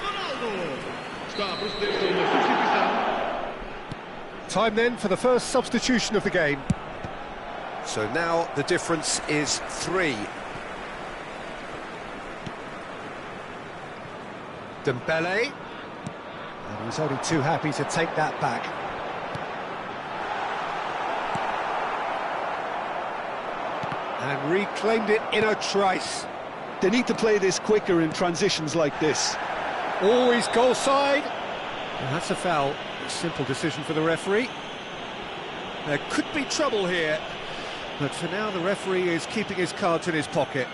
Time then for the first substitution of the game. So now the difference is 3. Dembele. And he was only too happy to take that back. And reclaimed it in a trice. They need to play this quicker in transitions like this. Always goal side. And that's a foul. A simple decision for the referee. There could be trouble here. But for now, the referee is keeping his cards in his pocket.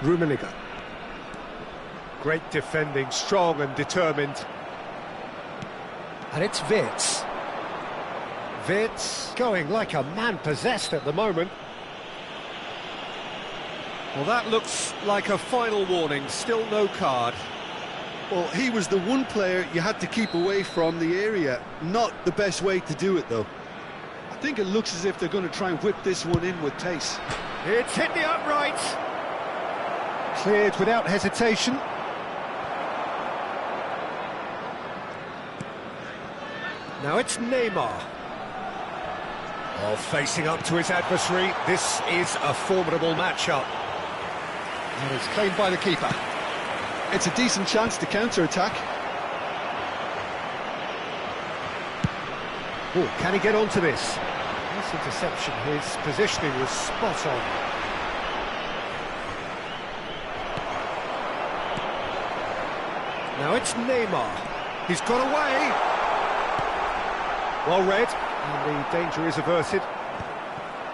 Rummenigge. Great defending, strong and determined. And it's Wirtz. Wirtz going like a man possessed at the moment. Well, that looks like a final warning, still no card. Well, he was the one player you had to keep away from the area. Not the best way to do it, though. I think it looks as if they're going to try and whip this one in with pace. It's hit the upright. Cleared without hesitation. Now it's Neymar. Oh, facing up to his adversary. This is a formidable matchup. And it's claimed by the keeper. It's a decent chance to counter-attack. Oh, can he get onto this? This interception, his positioning was spot on. Now it's Neymar. He's got away. Well read, and the danger is averted.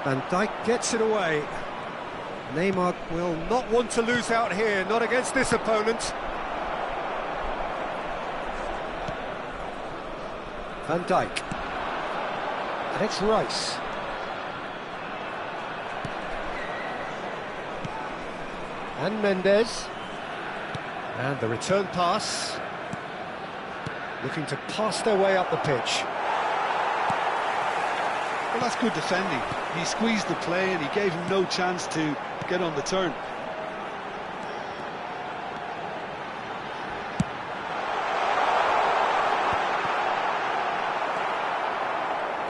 Van Dijk gets it away. Neymar will not want to lose out here, not against this opponent. Van Dijk. And it's Rice. And Mendes. And the return pass. Looking to pass their way up the pitch. Well, that's good defending. He squeezed the play and he gave him no chance to get on the turn.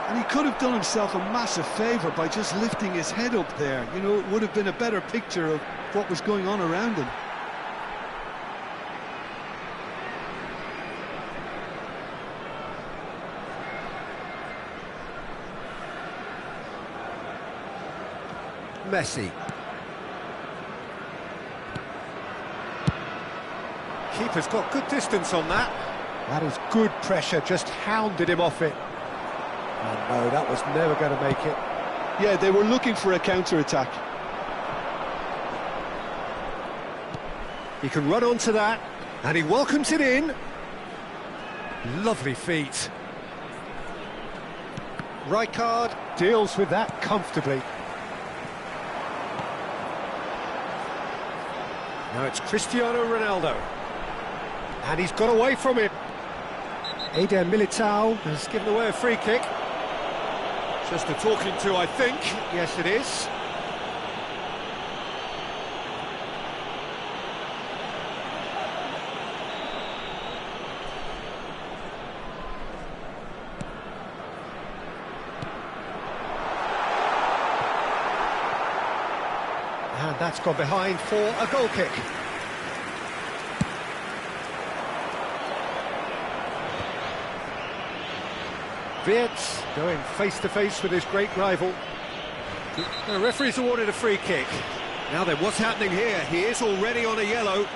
And he could have done himself a massive favour by just lifting his head up there. You know, it would have been a better picture of what was going on around him. Messi. Keeper's got good distance on that. That is good pressure, just hounded him off it. Oh no, that was never going to make it. Yeah, they were looking for a counter-attack. He can run onto that, and he welcomes it in. Lovely feet. Rijkaard deals with that comfortably. Now it's Cristiano Ronaldo. And he's got away from him. Eder Militao has given away a free kick. Just a talking to, I think. Yes, it is. And that's gone behind for a goal kick. Wirtz going face-to-face with his great rival. The referee's awarded a free kick. Now then, what's happening here? He is already on a yellow.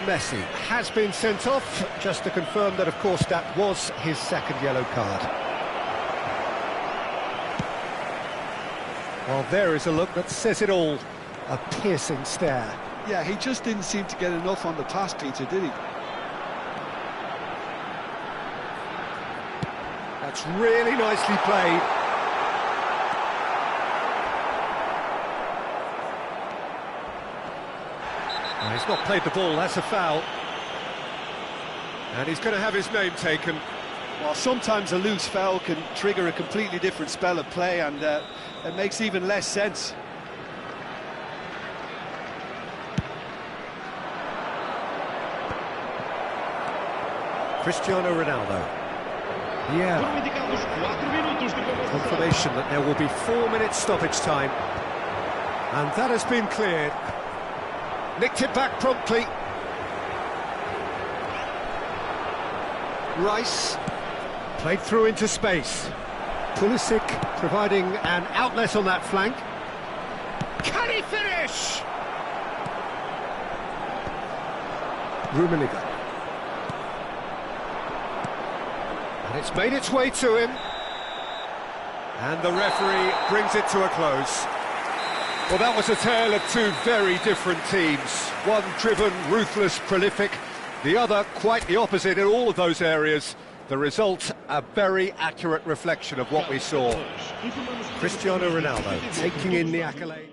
Messi has been sent off, just to confirm that, of course, that was his second yellow card. Well, there is a look that says it all. A piercing stare. Yeah, he just didn't seem to get enough on the pass, Peter, did he? That's really nicely played. Oh, he's not played the ball, that's a foul. And he's going to have his name taken. Well, sometimes a loose foul can trigger a completely different spell of play, and it makes even less sense. Cristiano Ronaldo. Yeah. Confirmation that there will be 4 minutes stoppage time. And that has been cleared. Nicked it back promptly. Rice. Played through into space. Pulisic providing an outlet on that flank. Can he finish? Rummenigge. And it's made its way to him. And the referee brings it to a close. Well, that was a tale of two very different teams. One driven, ruthless, prolific. The other quite the opposite in all of those areas. The result, a very accurate reflection of what we saw. Cristiano Ronaldo taking in the accolade.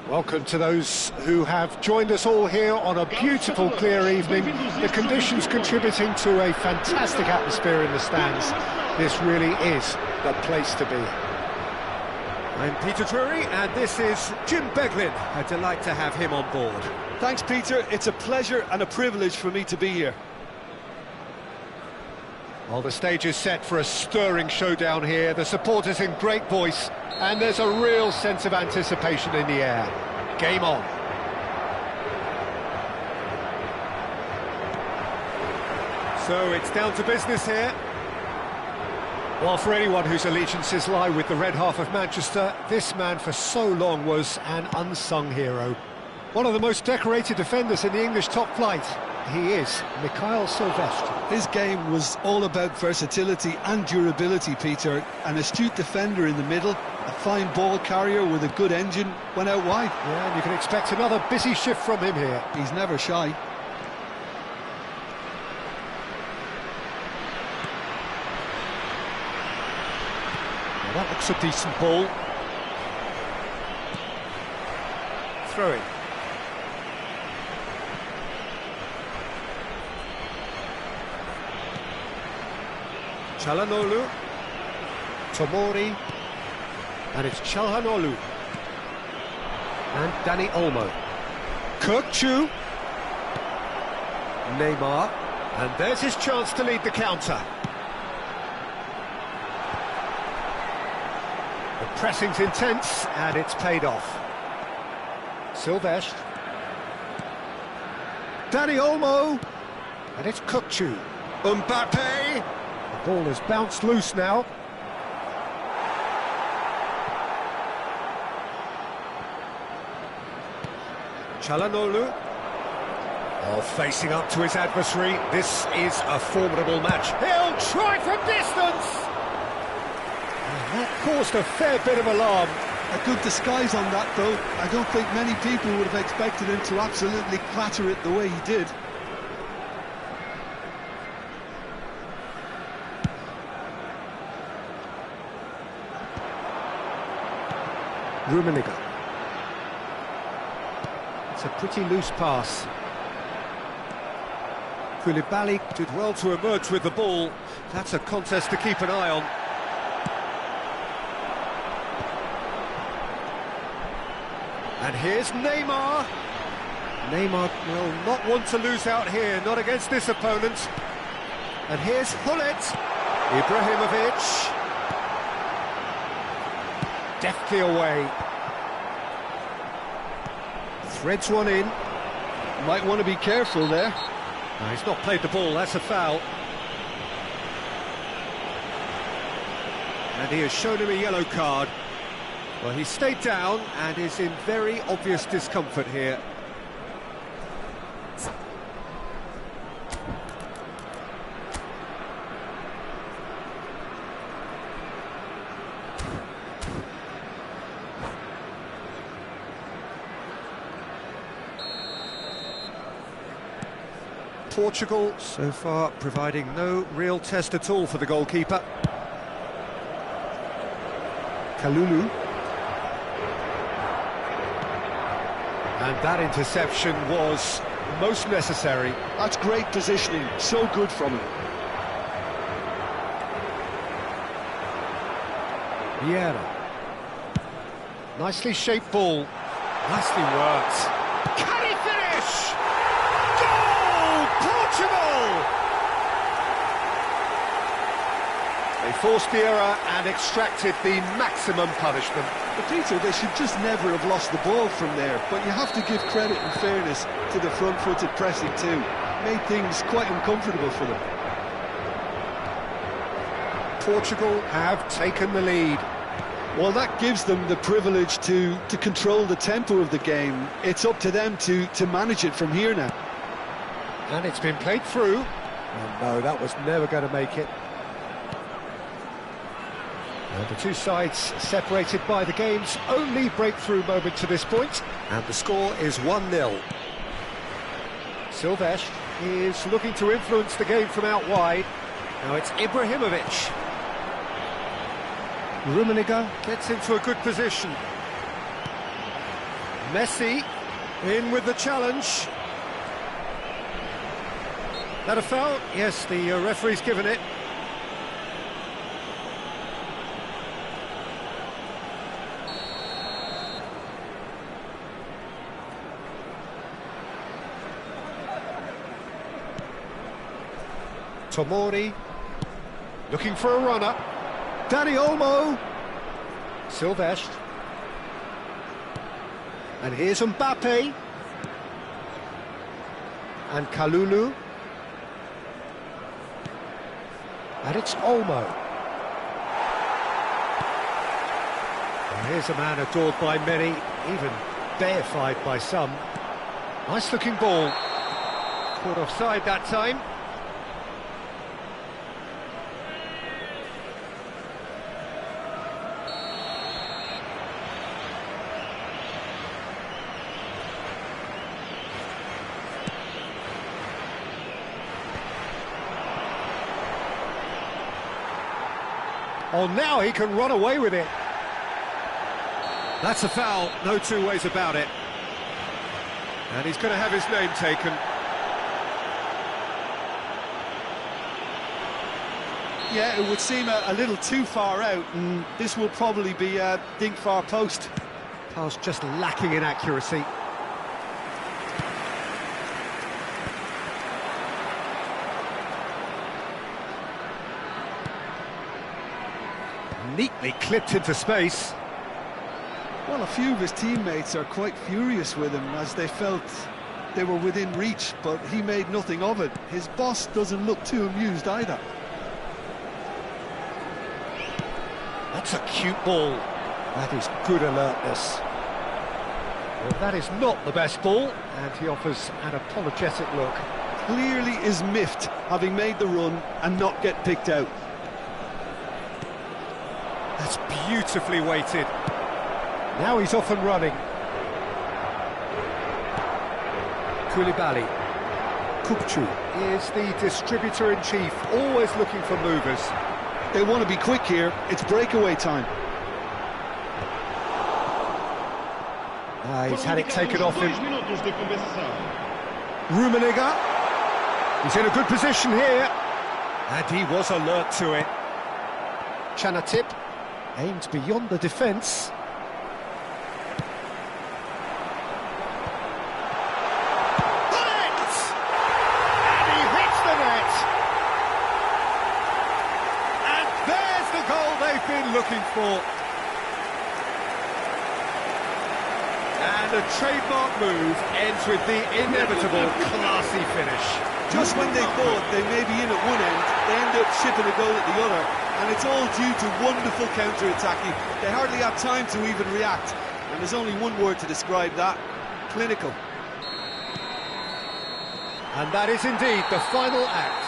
Welcome to those who have joined us all here on a beautiful, clear evening. The conditions contributing to a fantastic atmosphere in the stands. This really is the place to be. I'm Peter Drury, and this is Jim Beglin. A delight to have him on board. Thanks, Peter. It's a pleasure and a privilege for me to be here. Well, the stage is set for a stirring showdown here. The supporters in great voice, and there's a real sense of anticipation in the air. Game on. So it's down to business here. Well, for anyone whose allegiances lie with the red half of Manchester, this man for so long was an unsung hero. One of the most decorated defenders in the English top flight. He is Mikhail Silvestre. His game was all about versatility and durability, Peter. An astute defender in the middle, a fine ball carrier with a good engine, went out wide. Yeah, and you can expect another busy shift from him here. He's never shy. That looks a decent ball. Throwing. Çalhanoğlu. Tomori. And it's Çalhanoğlu. And Dani Olmo. Kökçü. Neymar. And there's his chance to lead the counter. The pressing's intense, and it's paid off. Silvestre. Dani Olmo. And it's Kökçü. Mbappe. The ball has bounced loose now. Çalhanoğlu. Oh, facing up to his adversary. This is a formidable match. He'll try from distance! And that caused a fair bit of alarm. A good disguise on that, though. I don't think many people would have expected him to absolutely clatter it the way he did. Rummenigge. It's a pretty loose pass. Koulibaly did well to emerge with the ball. That's a contest to keep an eye on. And here's Neymar. Neymar will not want to lose out here, not against this opponent. And here's Hullet. Ibrahimovic. Deftly away. Threads one in. Might want to be careful there. No, he's not played the ball, that's a foul. And he has shown him a yellow card. Well, he stayed down and is in very obvious discomfort here. Portugal, so far, providing no real test at all for the goalkeeper. Kalulu. And that interception was most necessary. That's great positioning, so good from him. Vieira. Nicely shaped ball. Nicely worked. Can he finish? Goal! Portugal! They forced the error and extracted the maximum punishment. But Peter, they should just never have lost the ball from there, but you have to give credit and fairness to the front-footed pressing too. Made things quite uncomfortable for them. Portugal have taken the lead. Well, that gives them the privilege to control the tempo of the game. It's up to them to manage it from here now. And it's been played through. Oh no, that was never going to make it. And the two sides separated by the game's only breakthrough moment to this point. And the score is 1-0. Silvestre is looking to influence the game from out wide. Now it's Ibrahimovic. Rummenigge Gets into a good position. Messi in with the challenge. That a foul? Yes, the referee's given it. Tomori looking for a runner. Dani Olmo. Silvestre. And here's Mbappe. And Kalulu. And it's Olmo. And here's a man adored by many, even deified by some. Nice looking ball. Caught offside that time. Oh, now he can run away with it. That's a foul, no two ways about it. And he's going to have his name taken. Yeah, it would seem a little too far out, and this will probably be a dink far post. Pass just lacking in accuracy. Neatly clipped into space. Well, a few of his teammates are quite furious with him as they felt they were within reach, but he made nothing of it. His boss doesn't look too amused either. That's a cute ball. That is good alertness. Well, that is not the best ball, and he offers an apologetic look. Clearly is miffed, having made the run and not get picked out. That's beautifully weighted. Now he's off and running. Koulibaly. Kupchu is the distributor-in-chief, always looking for movers. They want to be quick here. It's breakaway time. He's had it taken off him. Rummenigge. He's in a good position here. And he was alert to it. Chanatip aimed beyond the defence. Got it! And he hits the net. And there's the goal they've been looking for. And a trademark move ends with the inevitable classy finish. Just when they thought they may be in at one end, they end up shipping a goal at the other, and it's all due to wonderful counter-attacking. They hardly have time to even react, and there's only one word to describe that: clinical. And that is indeed the final act.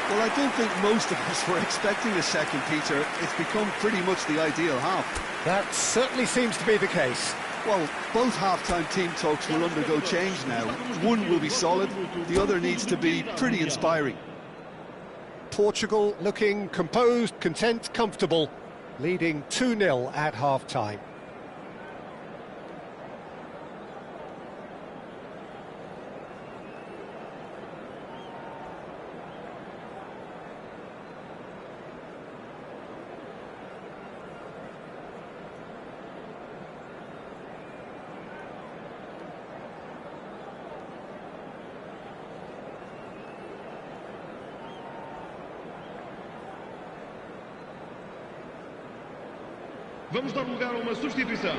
Well, I don't think most of us were expecting a second, Peter. It's become pretty much the ideal half. That certainly seems to be the case. Well, both half-time team talks will undergo change now. One will be solid, the other needs to be pretty inspiring. Portugal looking composed, content, comfortable, leading 2-0 at half-time. Vamos dar lugar a uma substituição.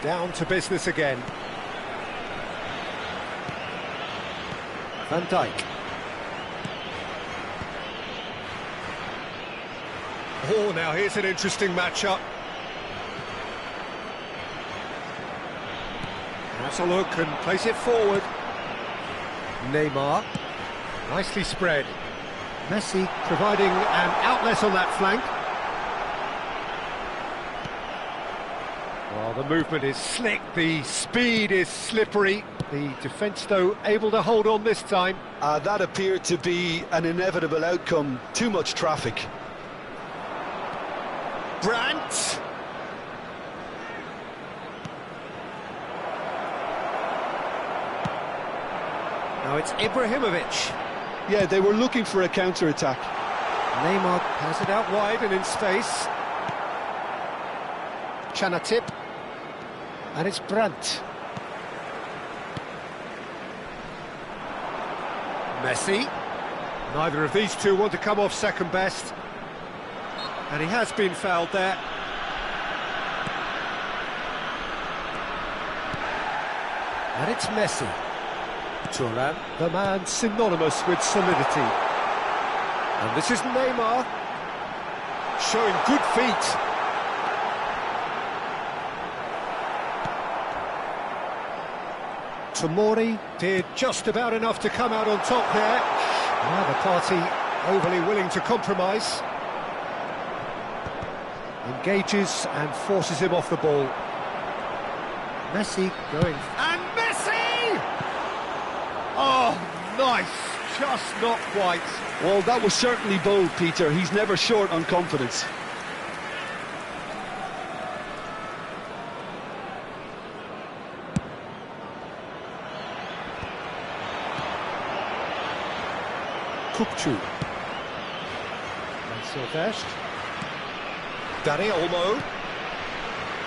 Down to business again. Van Dijk. Oh, now here's an interesting matchup. That's a look and place it forward. Neymar. Nicely spread. Messi providing an outlet on that flank. Well, the movement is slick, the speed is slippery. The defence, though, able to hold on this time. That appeared to be an inevitable outcome. Too much traffic. Brandt. Now it's Ibrahimovic. Yeah, they were looking for a counter-attack. Neymar has it out wide and in space. Chanatip. And it's Brandt. Messi. Neither of these two want to come off second best. And he has been fouled there. And it's Messi. Thuram, the man synonymous with solidity. And this is Neymar, showing good feet. Tomori did just about enough to come out on top there. Neither party overly willing to compromise. Engages and forces him off the ball. Messi going... And Messi! Oh, nice. Just not quite. Well, that was certainly bold, Peter. He's never short on confidence. Coop. And Silvestre. Dani Olmo.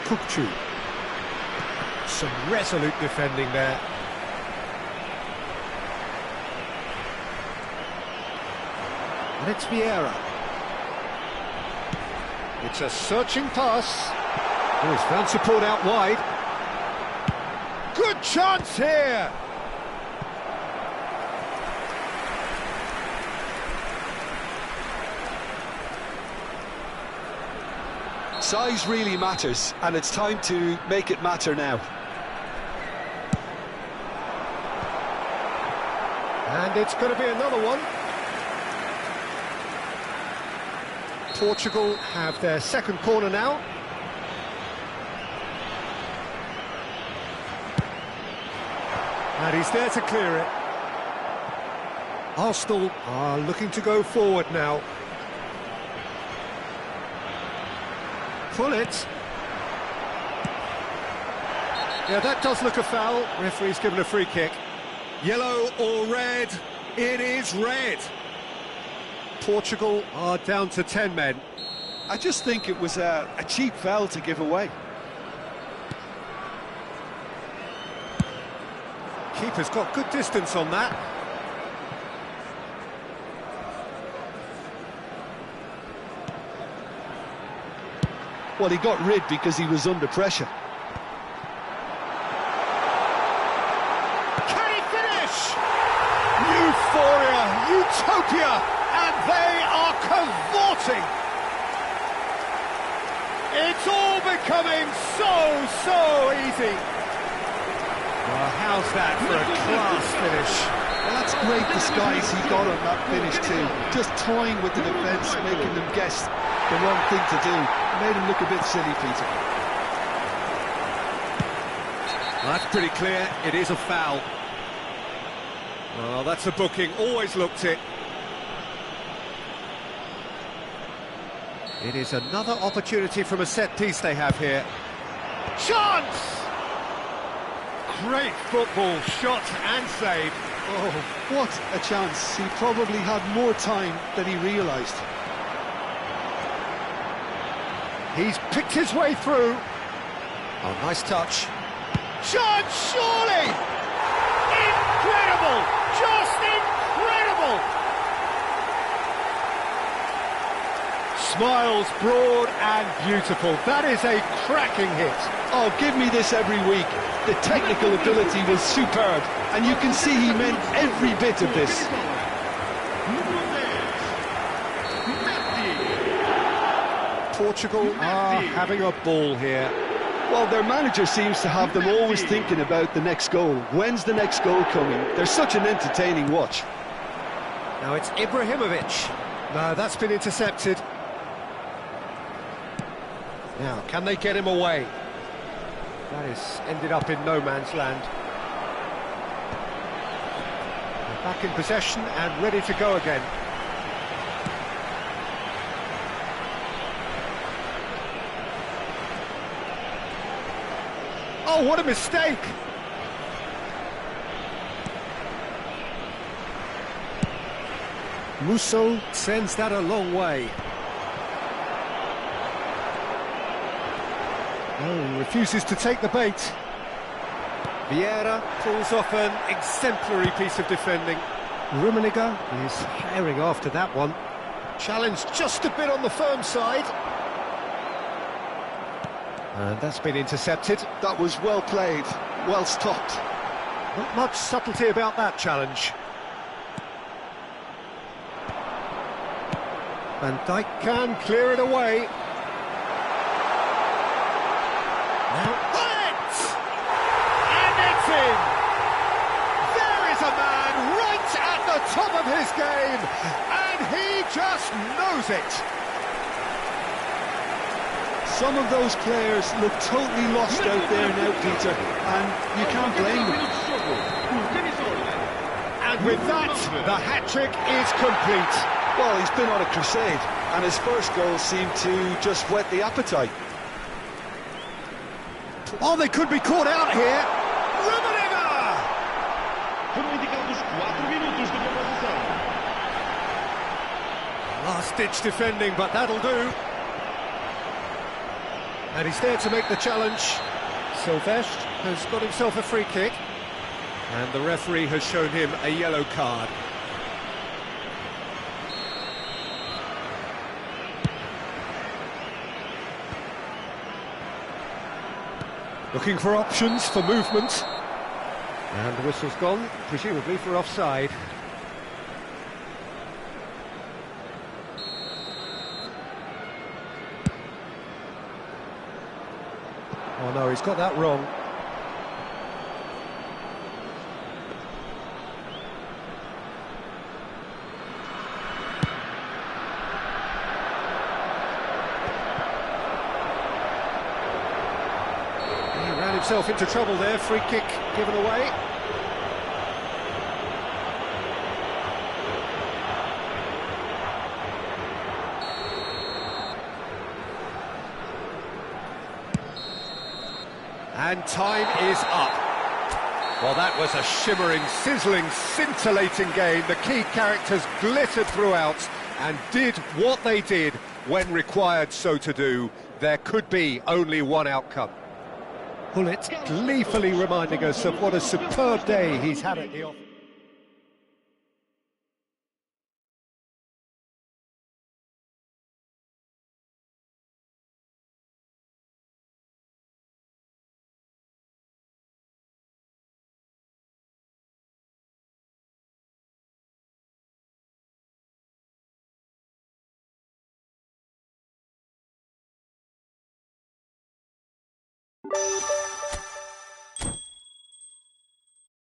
Coop. Some resolute defending there. And it's Vieira. It's a searching pass. Oh, he's found support out wide. Good chance here! Size really matters, and it's time to make it matter now. And it's going to be another one. Portugal have their second corner now. And he's there to clear it. Arsenal are looking to go forward now. Pull it. Yeah, that does look a foul. Referee's given a free kick. Yellow or red? It is red. Portugal are down to 10 men. I just think it was a cheap foul to give away. Keeper's got good distance on that. Well, he got rid because he was under pressure. Can he finish? Euphoria, utopia, and they are cavorting. It's all becoming so easy. Well, how's that for a class finish? Well, that's great disguise he got on that finish too. Just toying with the defence, making them guess the wrong thing to do. Made him look a bit silly, Peter. Well, that's pretty clear. It is a foul. Well, that's a booking. Always looked it. It is another opportunity from a set piece they have here. Chance! Great football, shot and save. Oh, what a chance. He probably had more time than he realised. He's picked his way through. Oh, nice touch. Chance, surely! Incredible! Just incredible! Smiles broad and beautiful. That is a cracking hit. Oh, give me this every week. The technical ability was superb, and you can see he meant every bit of this. Portugal are having a ball here. Well, their manager seems to have them always thinking about the next goal. When's the next goal coming? They're such an entertaining watch. Now it's Ibrahimovic. No, that's been intercepted. Now, can they get him away? That has ended up in no man's land. They're back in possession and ready to go again. Oh, what a mistake! Musso sends that a long way. Oh, refuses to take the bait. Vieira pulls off an exemplary piece of defending. Rummenigge is herring after that one. Challenged just a bit on the firm side. And that's been intercepted. That was well played, well stopped. Not much subtlety about that challenge. Van Dijk can clear it away. Now, it! And it's in! There is a man right at the top of his game, and he just knows it. Some of those players look totally lost out there now, Peter, and you can't blame them. And with that, the hat-trick is complete. Well, he's been on a crusade, and his first goal seemed to just whet the appetite. Oh, they could be caught out here. Rummenigge! Last-ditch defending, but that'll do. And he's there to make the challenge. Silvestre has got himself a free kick. And the referee has shown him a yellow card. Looking for options for movement. And the whistle's gone, presumably for offside. Oh no, he's got that wrong. He ran himself into trouble there, free kick given away. And time is up. Well, that was a shimmering, sizzling, scintillating game. The key characters glittered throughout and did what they did when required so to do. There could be only one outcome. Hullet gleefully reminding us of what a superb day he's had at the office.